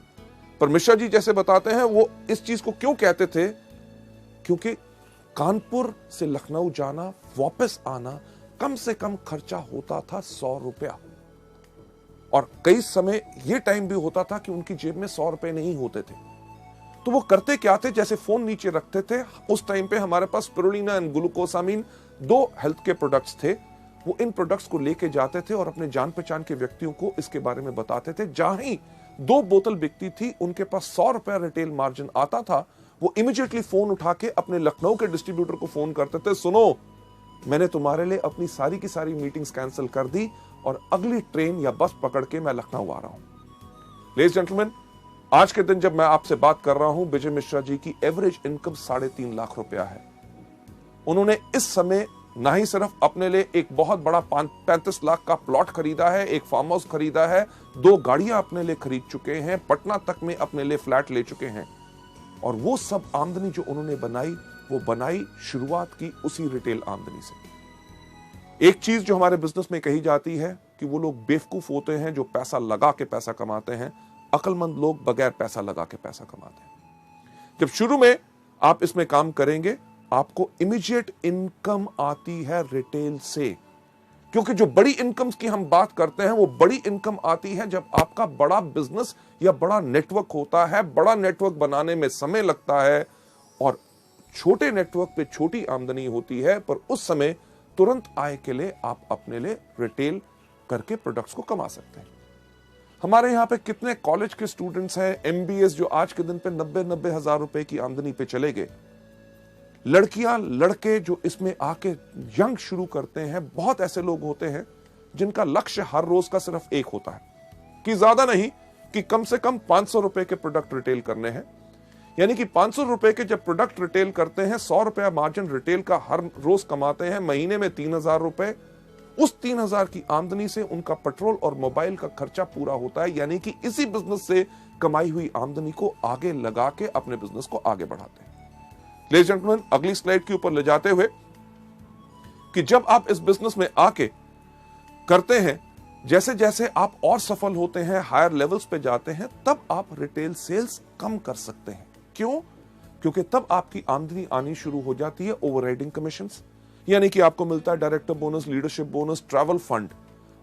पर मिश्रा जी जैसे बताते हैं, वो इस चीज को क्यों कहते थे, क्योंकि कानपुर से लखनऊ जाना, वापस आना, कम से कम खर्चा होता था 100 रुपया। और कई समय यह टाइम भी होता था कि उनकी जेब में 100 रुपए नहीं होते थे। तो वो करते क्या थे, जैसे फोन नीचे रखते थे, उस टाइम पे हमारे पास स्पिरुलिना एंड ग्लूकोसामिन 2 हेल्थ के प्रोडक्ट्स थे, वो इन प्रोडक्ट्स को लेके जाते थे और अपने जान पहचान के व्यक्तियों को इसके बारे में बताते थे। जहां ही 2 बोतल बिकती थी, उनके पास 100 रुपया रिटेल मार्जिन आता था, वो इमीडिएटली फोन उठा के अपने लखनऊ के डिस्ट्रीब्यूटर को फोन करते थे, सुनो मैंने तुम्हारे लिए अपनी सारी की सारी मीटिंग्स कैंसिल कर दी और अगली ट्रेन या बस पकड़ के मैं लखनऊ आ रहा हूं। लेडीज जेंटलमैन, आज के दिन जब मैं आपसे बात कर रहा हूं, विजय मिश्रा जी की एवरेज इनकम 3.5 लाख रुपया है। उन्होंने इस समय ना ही सिर्फ अपने लिए एक बहुत बड़ा 35 लाख का प्लॉट खरीदा है, एक फार्म हाउस खरीदा है, 2 गाड़ियां अपने लिए खरीद चुके हैं, पटना तक में अपने लिए फ्लैट ले चुके हैं। और वो सब आमदनी जो उन्होंने बनाई, वो बनाई शुरुआत की उसी रिटेल आमदनी से। एक चीज जो हमारे बिजनेस में कही जाती है, कि वो लोग बेवकूफ होते हैं जो पैसा लगा के पैसा कमाते हैं। अक्लमंद लोग बगैर पैसा लगा के पैसा कमाते हैं। जब शुरू में आप इसमें काम करेंगे, आपको इमीडिएट इनकम आती है रिटेल से, क्योंकि जो बड़ी इनकम्स की हम बात करते हैं वो बड़ी इनकम आती है जब आपका बड़ा बिजनेस या बड़ा नेटवर्क होता है। बड़ा नेटवर्क बनाने में समय लगता है और छोटे नेटवर्क पे छोटी आमदनी होती है, पर उस समय तुरंत आय के लिए आप अपने लिए रिटेल करके प्रोडक्ट्स को कमा सकते हैं। हमारे यहाँ पे कितने कॉलेज के स्टूडेंट्स हैं, एमबीएस, जो आज के दिन पे 90-90 हजार रुपए की आमदनी पे चले गए। लड़कियां लड़के जो इसमें आके यंग शुरू करते हैं, बहुत ऐसे लोग होते हैं जिनका लक्ष्य हर रोज का सिर्फ एक होता है कि ज्यादा नहीं, कि कम से कम 500 रुपए के प्रोडक्ट रिटेल करने हैं। यानी कि 500 रुपए के जब प्रोडक्ट रिटेल करते हैं, 100 रुपया मार्जिन रिटेल का हर रोज कमाते हैं, महीने में 3000 रुपए। उस 3000 की आमदनी से उनका पेट्रोल और मोबाइल का खर्चा पूरा होता है। यानी कि इसी बिजनेस से कमाई हुई आमदनी को आगे लगा के अपने बिजनेस को आगे बढ़ाते हैं। लेडीज एंड जेंटलमैन, अगली स्लाइड के ऊपर ले जाते हुए कि जब आप इस बिजनेस में आके करते हैं, जैसे जैसे आप और सफल होते हैं, हायर लेवल्स पे जाते हैं, तब आप रिटेल सेल्स कम कर सकते हैं। क्यों? क्योंकि तब आपकी आमदनी आनी शुरू हो जाती है ओवरराइडिंग कमीशंस, यानी कि आपको मिलता है director bonus, leadership bonus, travel fund,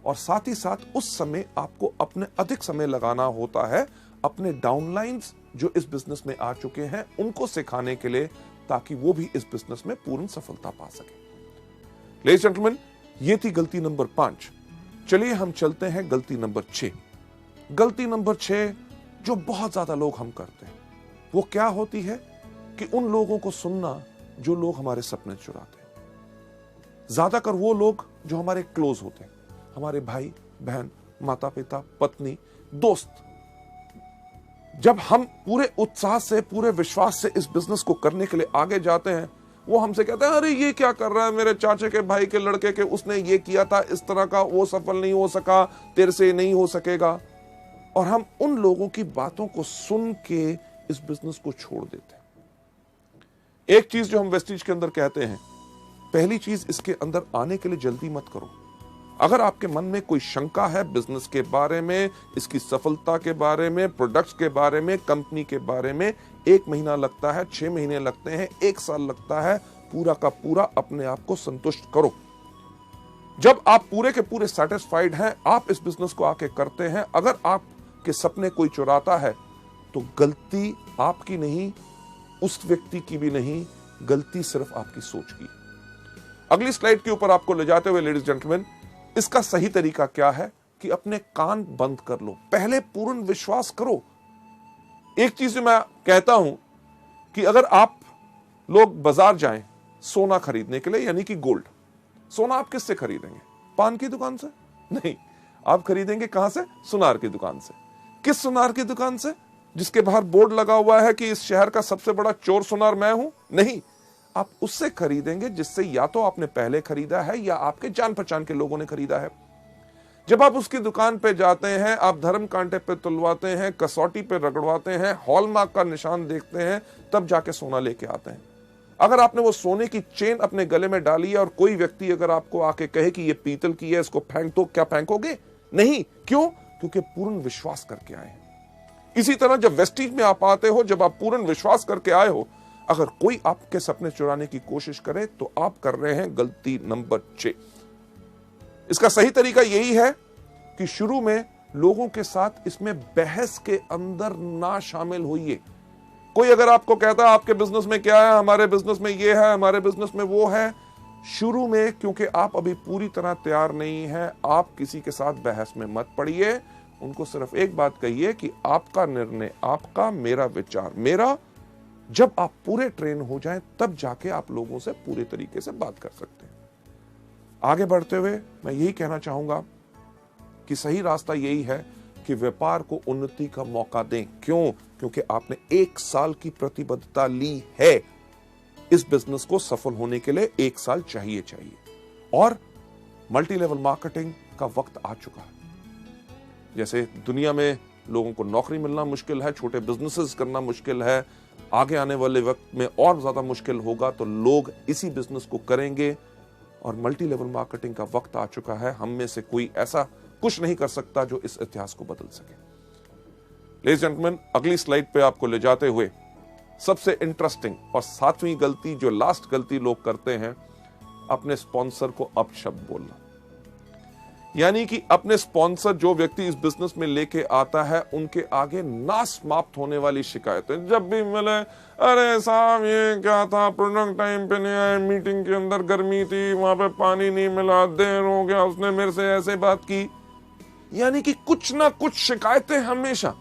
और साथ ही साथ उस समय आपको अपने अधिक समय लगाना होता है अपने डाउनलाइंस जो इस बिजनेस में आ चुके हैं उनको सिखाने के लिए, ताकि वो भी इस बिजनेस में पूर्ण सफलता पा सके। लेडीज जेंटलमैन, ये थी गलती नंबर 5। चलिए हम चलते हैं गलती नंबर 6। गलती नंबर 6 जो बहुत ज्यादा लोग हम करते हैं, वो क्या होती है कि उन लोगों को सुनना जो लोग हमारे सपने चुराते हैं। ज्यादातर वो लोग जो हमारे क्लोज होते हैं, हमारे भाई बहन, माता पिता, पत्नी, दोस्त। जब हम पूरे उत्साह से, पूरे विश्वास से इस बिजनेस को करने के लिए आगे जाते हैं, वो हमसे कहते हैं, अरे ये क्या कर रहा है, मेरे चाचे के भाई के लड़के के उसने ये किया था इस तरह का, वो सफल नहीं हो सका, तेरे से नहीं हो सकेगा। और हम उन लोगों की बातों को सुन के इस बिजनेस को छोड़ देते हैं। एक चीज जो हम वेस्टीज के अंदर कहते हैं, पहली चीज, इसके अंदर आने के लिए जल्दी मत करो। अगर आपके मन में कोई शंका है बिजनेस के बारे में, इसकी सफलता के बारे में, प्रोडक्ट्स के बारे में, कंपनी के बारे में, 1 महीना लगता है, 6 महीने लगते हैं, 1 साल लगता है, पूरा का पूरा अपने आप को संतुष्ट करो। जब आप पूरे के पूरे सेटिस्फाइड हैं, आप इस बिजनेस को आके करते हैं, अगर आपके सपने कोई चुराता है तो गलती आपकी नहीं, उस व्यक्ति की भी नहीं, गलती सिर्फ आपकी सोच की। अगली स्लाइड के ऊपर आपको ले जाते हुए लेडीज जेंटलमैन, इसका सही तरीका क्या है कि अपने कान बंद कर लो, पहले पूर्ण विश्वास करो। एक चीज जो मैं कहता हूं कि अगर आप लोग बाजार जाएं सोना खरीदने के लिए, यानी कि गोल्ड, सोना आप किससे खरीदेंगे? पान की दुकान से? नहीं, आप खरीदेंगे कहां से? सुनार की दुकान से। किस सुनार की दुकान से? जिसके बाहर बोर्ड लगा हुआ है कि इस शहर का सबसे बड़ा चोर सुनार मैं हूं? नहीं, आप उससे खरीदेंगे जिससे या तो आपने पहले खरीदा है या आपके जान पहचान के लोगों ने खरीदा है। जब आप उसकी दुकान पे जाते हैं, आप धर्म कांटे पे तुलवाते हैं, कसौटी पे रगड़वाते हैं, हॉलमार्क का निशान देखते हैं, तब जाके सोना लेके आते हैं। अगर आपने वो सोने की चेन अपने गले में डाली है और कोई व्यक्ति अगर आपको आके कहे कि ये पीतल की है, इसको फेंक दो, क्या फेंकोगे? नहीं। क्यों? क्योंकि पूर्ण विश्वास करके आए हैं। इसी तरह जब वेस्टीज में आप आते हो, जब आप पूर्ण विश्वास करके आए हो, अगर कोई आपके सपने चुराने की कोशिश करे तो आप कर रहे हैं गलती नंबर 6। इसका सही तरीका यही है कि शुरू में लोगों के साथ इसमें बहस के अंदर ना शामिल होइए। कोई अगर आपको कहता है आपके बिजनेस में क्या है, हमारे बिजनेस में ये है, हमारे बिजनेस में वो है, शुरू में क्योंकि आप अभी पूरी तरह तैयार नहीं है, आप किसी के साथ बहस में मत पड़िए। उनको सिर्फ एक बात कहिए कि आपका निर्णय आपका, मेरा विचार मेरा। जब आप पूरे ट्रेन हो जाएं, तब जाके आप लोगों से पूरे तरीके से बात कर सकते हैं। आगे बढ़ते हुए मैं यही कहना चाहूंगा कि सही रास्ता यही है कि व्यापार को उन्नति का मौका दें। क्यों? क्योंकि आपने 1 साल की प्रतिबद्धता ली है। इस बिजनेस को सफल होने के लिए 1 साल चाहिए और मल्टी लेवल मार्केटिंग का वक्त आ चुका है। जैसे दुनिया में लोगों को नौकरी मिलना मुश्किल है, छोटे बिजनेसेस करना मुश्किल है, आगे आने वाले वक्त में और ज्यादा मुश्किल होगा, तो लोग इसी बिजनेस को करेंगे और मल्टी लेवल मार्केटिंग का वक्त आ चुका है। हम में से कोई ऐसा कुछ नहीं कर सकता जो इस इतिहास को बदल सके। लेडीज जेंटलमैन, अगली स्लाइड पे आपको ले जाते हुए सबसे इंटरेस्टिंग और 7वीं गलती, जो लास्ट गलती लोग करते हैं, अपने स्पॉन्सर को अपशब्द बोलना। यानी कि अपने स्पॉन्सर, जो व्यक्ति इस बिजनेस में लेके आता है, उनके आगे ना समाप्त होने वाली शिकायतें जब भी मिले, अरे साहब ये क्या था, प्रोडक्ट टाइम पे नहीं आया, मीटिंग के अंदर गर्मी थी, वहां पे पानी नहीं मिला, देर हो गया, उसने मेरे से ऐसे बात की। यानी कि कुछ ना कुछ शिकायतें हमेशा।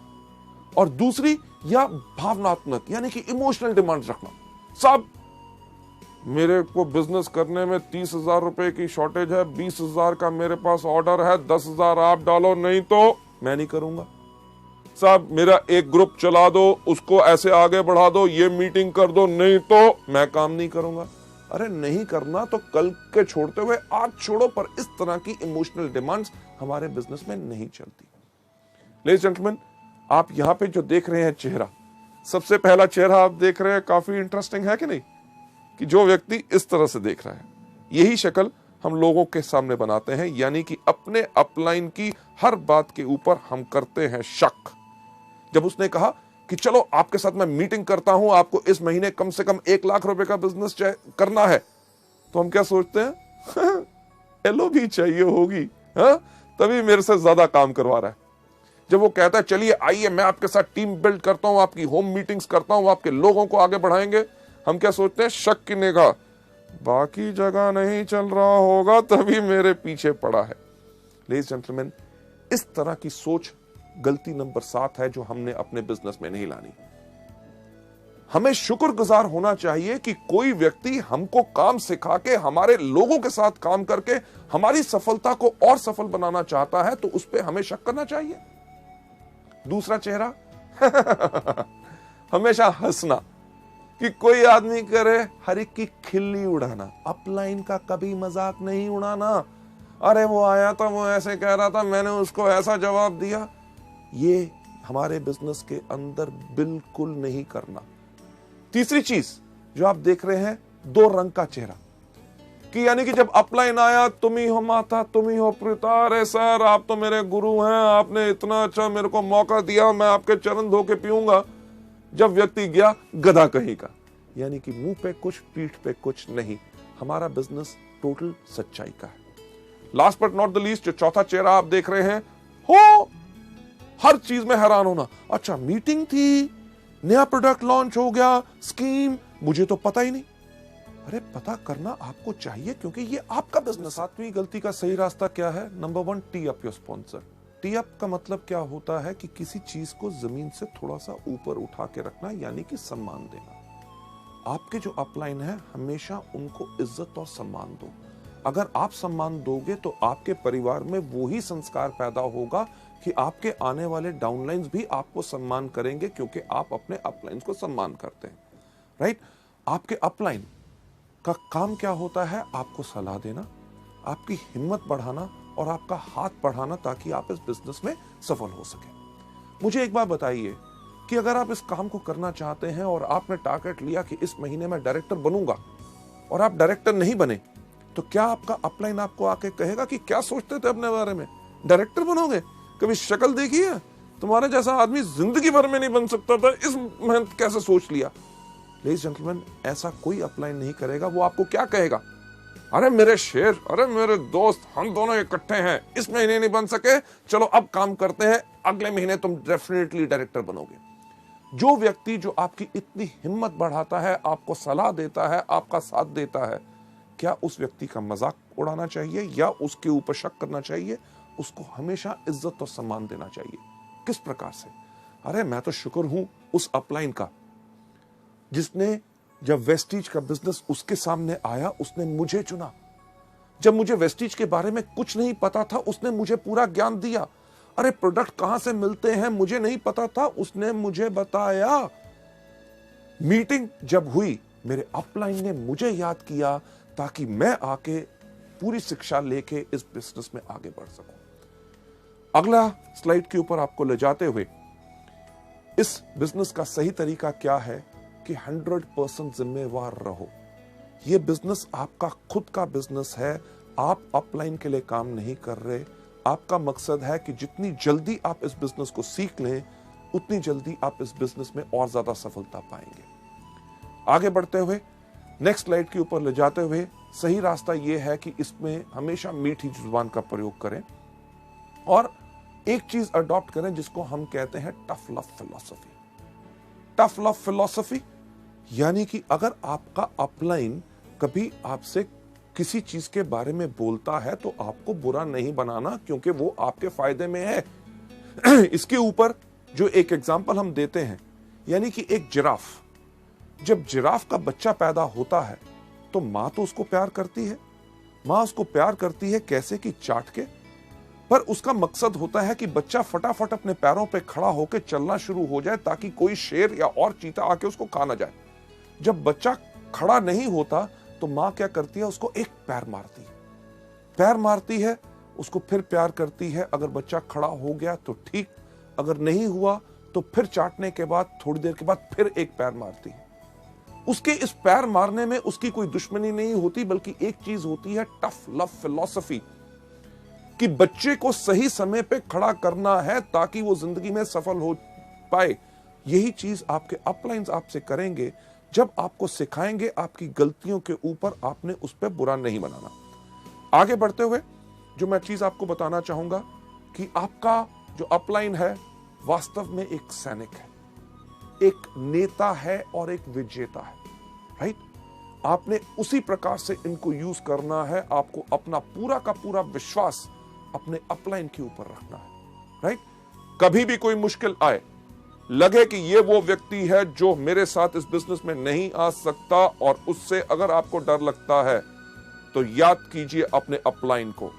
और दूसरी, या भावनात्मक, यानी कि इमोशनल डिमांड रखना। साहब मेरे को बिजनेस करने में 30,000 रुपए की शॉर्टेज है, 20,000 का मेरे पास ऑर्डर है, 10,000 आप डालो, नहीं तो मैं नहीं करूंगा। साहब मेरा एक ग्रुप चला दो, उसको ऐसे आगे बढ़ा दो, ये मीटिंग कर दो, नहीं तो मैं काम नहीं करूंगा। अरे नहीं करना तो कल के छोड़ते हुए आज छोड़ो, पर इस तरह की इमोशनल डिमांड्स हमारे बिजनेस में नहीं चलती। लेडीज जेंटलमैन, आप यहां पे जो देख रहे हैं चेहरा, सबसे पहला चेहरा आप देख रहे हैं, काफी इंटरेस्टिंग है कि नहीं, कि जो व्यक्ति इस तरह से देख रहा है, यही शक्ल हम लोगों के सामने बनाते हैं। यानी कि अपने अपलाइन की हर बात के ऊपर हम करते हैं शक। जब उसने कहा कि चलो आपके साथ मैं मीटिंग करता हूं, आपको इस महीने कम से कम 1 लाख रुपए का बिजनेस करना है, तो हम क्या सोचते हैं, एलो भी चाहिए होगी, हाँ, तभी मेरे से ज्यादा काम करवा रहा है। जब वो कहता है चलिए आइए मैं आपके साथ टीम बिल्ड करता हूं, आपकी होम मीटिंग्स करता हूं, आपके लोगों को आगे बढ़ाएंगे, हम क्या सोचते हैं, शक की निगाह, बाकी जगह नहीं चल रहा होगा तभी मेरे पीछे पड़ा है। लेडीज जेंटलमैन, इस तरह की सोच गलती नंबर 7 है जो हमने अपने बिजनेस में नहीं लानी। हमें शुक्रगुजार होना चाहिए कि कोई व्यक्ति हमको काम सिखा के, हमारे लोगों के साथ काम करके हमारी सफलता को और सफल बनाना चाहता है, तो उस पर हमें शक करना चाहिए। दूसरा चेहरा हमेशा हंसना, कि कोई आदमी करे हर एक की खिल्ली उड़ाना, अपलाइन का कभी मजाक नहीं उड़ाना। अरे वो आया था, वो ऐसे कह रहा था, मैंने उसको ऐसा जवाब दिया। ये हमारे बिजनेस के अंदर बिल्कुल नहीं करना। तीसरी चीज जो आप देख रहे हैं, 2 रंग का चेहरा, कि यानी कि जब अपलाइन आया, तुम ही हो माता, तुम ही हो पिता, अरे सर आप तो मेरे गुरु हैं, आपने इतना अच्छा मेरे को मौका दिया, मैं आपके चरण धो के पीऊंगा। जब व्यक्ति गया, गधा कहीं का, यानी कि मुंह पे कुछ पीठ पे कुछ नहीं। हमारा बिजनेस टोटल सच्चाई का है। Last but not the least, जो चौथा चेहरा आप देख रहे हैं, हो हर चीज में हैरान होना। अच्छा मीटिंग थी, नया प्रोडक्ट लॉन्च हो गया, स्कीम, मुझे तो पता ही नहीं। अरे पता करना आपको चाहिए, क्योंकि ये आपका बिजनेस। 7वीं गलती का सही रास्ता क्या है? Number 1, T up your sponsor. T up का मतलब क्या होता है कि किसी चीज को जमीन से थोड़ा सा ऊपर उठा के रखना, यानी कि सम्मान देना। आपके जो अपलाइन है, हमेशा उनको इज्जत और सम्मान दो। अगर आप सम्मान दोगे तो आपके परिवार में वो ही संस्कार पैदा होगा कि आपके आने वाले डाउनलाइंस भी आपको सम्मान करेंगे, क्योंकि आप अपने अपलाइंस को सम्मान करते हैं। राइट? आपके अपलाइन का काम क्या होता है? आपको सलाह देना, आपकी हिम्मत बढ़ाना और आपका हाथ बढ़ाना, ताकि आप इस बिजनेस में सफल हो सके। मुझे एक बात बताइए कि अगर आप इस काम को करना चाहते हैं और आपने टारगेट लिया कि इस महीने में डायरेक्टर बनूंगा, और आप डायरेक्टर नहीं बने, तो क्या आपका अपलाइन आपको आके कहेगा कि क्या सोचते थे अपने बारे में, डायरेक्टर बनोगे? कभी शक्ल देखी है? तुम्हारे जैसा आदमी जिंदगी भर में नहीं बन सकता था, इस मेहनत कैसे सोच लिया? लेडीज जेंटलमैन, ऐसा कोई अपलाइन नहीं करेगा। वो आपको क्या कहेगा? अरे मेरे शेर, अरे मेरे दोस्त, हम दोनों इकट्ठे हैं, इस महीने नहीं बन सके, चलो अब काम करते हैं, अगले महीने तुम डेफिनेटली डायरेक्टर बनोगे। जो व्यक्ति जो आपकी इतनी हिम्मत बढ़ाता है, आपको सलाह देता है, आपका साथ देता है, क्या उस व्यक्ति का मजाक उड़ाना चाहिए या उसके ऊपर शक करना चाहिए? उसको हमेशा इज्जत और सम्मान देना चाहिए। किस प्रकार से? अरे मैं तो शुक्र हूं उस अपलाइन का, जिसने जब वेस्टीज का बिजनेस उसके सामने आया, उसने मुझे चुना। जब मुझे वेस्टीज के बारे में कुछ नहीं पता था, उसने मुझे पूरा ज्ञान दिया। अरे प्रोडक्ट कहां से मिलते हैं मुझे नहीं पता था, उसने मुझे बताया। मीटिंग जब हुई, मेरे अपलाइन ने मुझे याद किया, ताकि मैं आके पूरी शिक्षा लेके इस बिजनेस में आगे बढ़ सकूं। अगला स्लाइड के ऊपर आपको ले जाते हुए, इस बिजनेस का सही तरीका क्या है कि 100% जिम्मेवार रहो। यह बिजनेस आपका खुद का बिजनेस है। आप अपलाइन के लिए काम नहीं कर रहे, आपका मकसद है कि जितनी जल्दी आप इस बिजनेस को सीख लें, उतनी जल्दी आप इस बिजनेस में और ज्यादा सफलता पाएंगे। आगे बढ़ते हुए नेक्स्ट स्लाइड के ऊपर ले जाते हुए सही रास्ता यह है कि इसमें हमेशा मीठी जुबान का प्रयोग करें और एक चीज अडॉप्ट करें जिसको हम कहते हैं tough love philosophy. Tough love philosophy यानी कि अगर आपका अपलाइन कभी आपसे किसी चीज के बारे में बोलता है तो आपको बुरा नहीं बनाना, क्योंकि वो आपके फायदे में है। इसके ऊपर जो एक एग्जांपल हम देते हैं, यानी कि एक जिराफ, जब जिराफ का बच्चा पैदा होता है तो मां तो उसको प्यार करती है। मां उसको प्यार करती है कैसे कि चाट के, पर उसका मकसद होता है कि बच्चा फटाफट अपने पैरों पे खड़ा होकर चलना शुरू हो जाए ताकि कोई शेर या और चीता आके उसको खा ना जाए। जब बच्चा खड़ा नहीं होता तो मां क्या करती है, उसको एक पैर मारती है। पैर मारती है, उसको फिर प्यार करती है। अगर बच्चा खड़ा हो गया तो ठीक, अगर नहीं हुआ तो फिर चाटने के बाद थोड़ी देर के बाद फिर एक पैर मारती है। उसके इस पैर मारने में उसकी कोई दुश्मनी नहीं होती, बल्कि एक चीज होती है टफ लव फिलॉसफी, कि बच्चे को सही समय पे खड़ा करना है ताकि वो जिंदगी में सफल हो पाए। यही चीज आपके अपलाइंस आपसे करेंगे जब आपको सिखाएंगे आपकी गलतियों के ऊपर आपने उस पर बुरा नहीं बनाना। आगे बढ़ते हुए जो मैं चीज आपको बताना चाहूंगा कि आपका जो अपलाइन है वास्तव में एक सैनिक है, एक नेता है और एक विजेता है। राइट? आपने उसी प्रकार से इनको यूज करना है। आपको अपना पूरा का पूरा विश्वास अपने अपलाइन के ऊपर रखना है। राइट? कभी भी कोई मुश्किल आए, लगे कि ये वो व्यक्ति है जो मेरे साथ इस बिजनेस में नहीं आ सकता, और उससे अगर आपको डर लगता है तो याद कीजिए अपने अपलाइन को,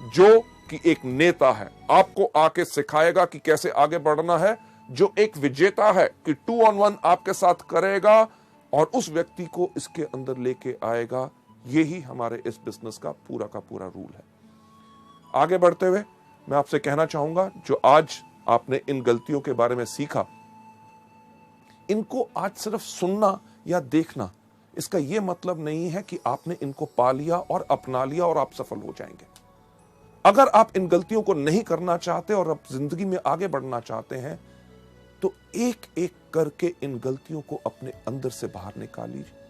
जो कि एक नेता है, आपको आके सिखाएगा कि कैसे आगे बढ़ना है, जो एक विजेता है कि 2 on 1 आपके साथ करेगा और उस व्यक्ति को इसके अंदर लेके आएगा। यही हमारे इस बिजनेस का पूरा रूल है। आगे बढ़ते हुए मैं आपसे कहना चाहूंगा, जो आज आपने इन गलतियों के बारे में सीखा, इनको आज सिर्फ सुनना या देखना, इसका यह मतलब नहीं है कि आपने इनको पा लिया और अपना लिया और आप सफल हो जाएंगे। अगर आप इन गलतियों को नहीं करना चाहते और आप जिंदगी में आगे बढ़ना चाहते हैं तो एक एक करके इन गलतियों को अपने अंदर से बाहर निकाल लीजिए।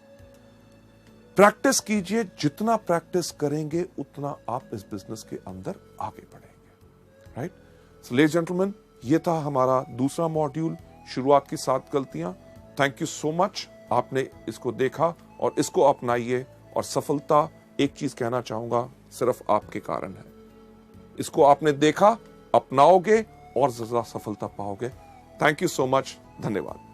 प्रैक्टिस कीजिए, जितना प्रैक्टिस करेंगे उतना आप इस बिजनेस के अंदर आगे बढ़ेंगे। राइट? सो लेडीज जेंटलमैन, ये था हमारा दूसरा मॉड्यूल, शुरुआत की 7 गलतियां। थैंक यू सो मच, आपने इसको देखा और इसको अपनाइए, और सफलता, एक चीज कहना चाहूंगा, सिर्फ आपके कारण है। इसको आपने देखा, अपनाओगे और ज्यादा सफलता पाओगे। थैंक यू सो मच, धन्यवाद।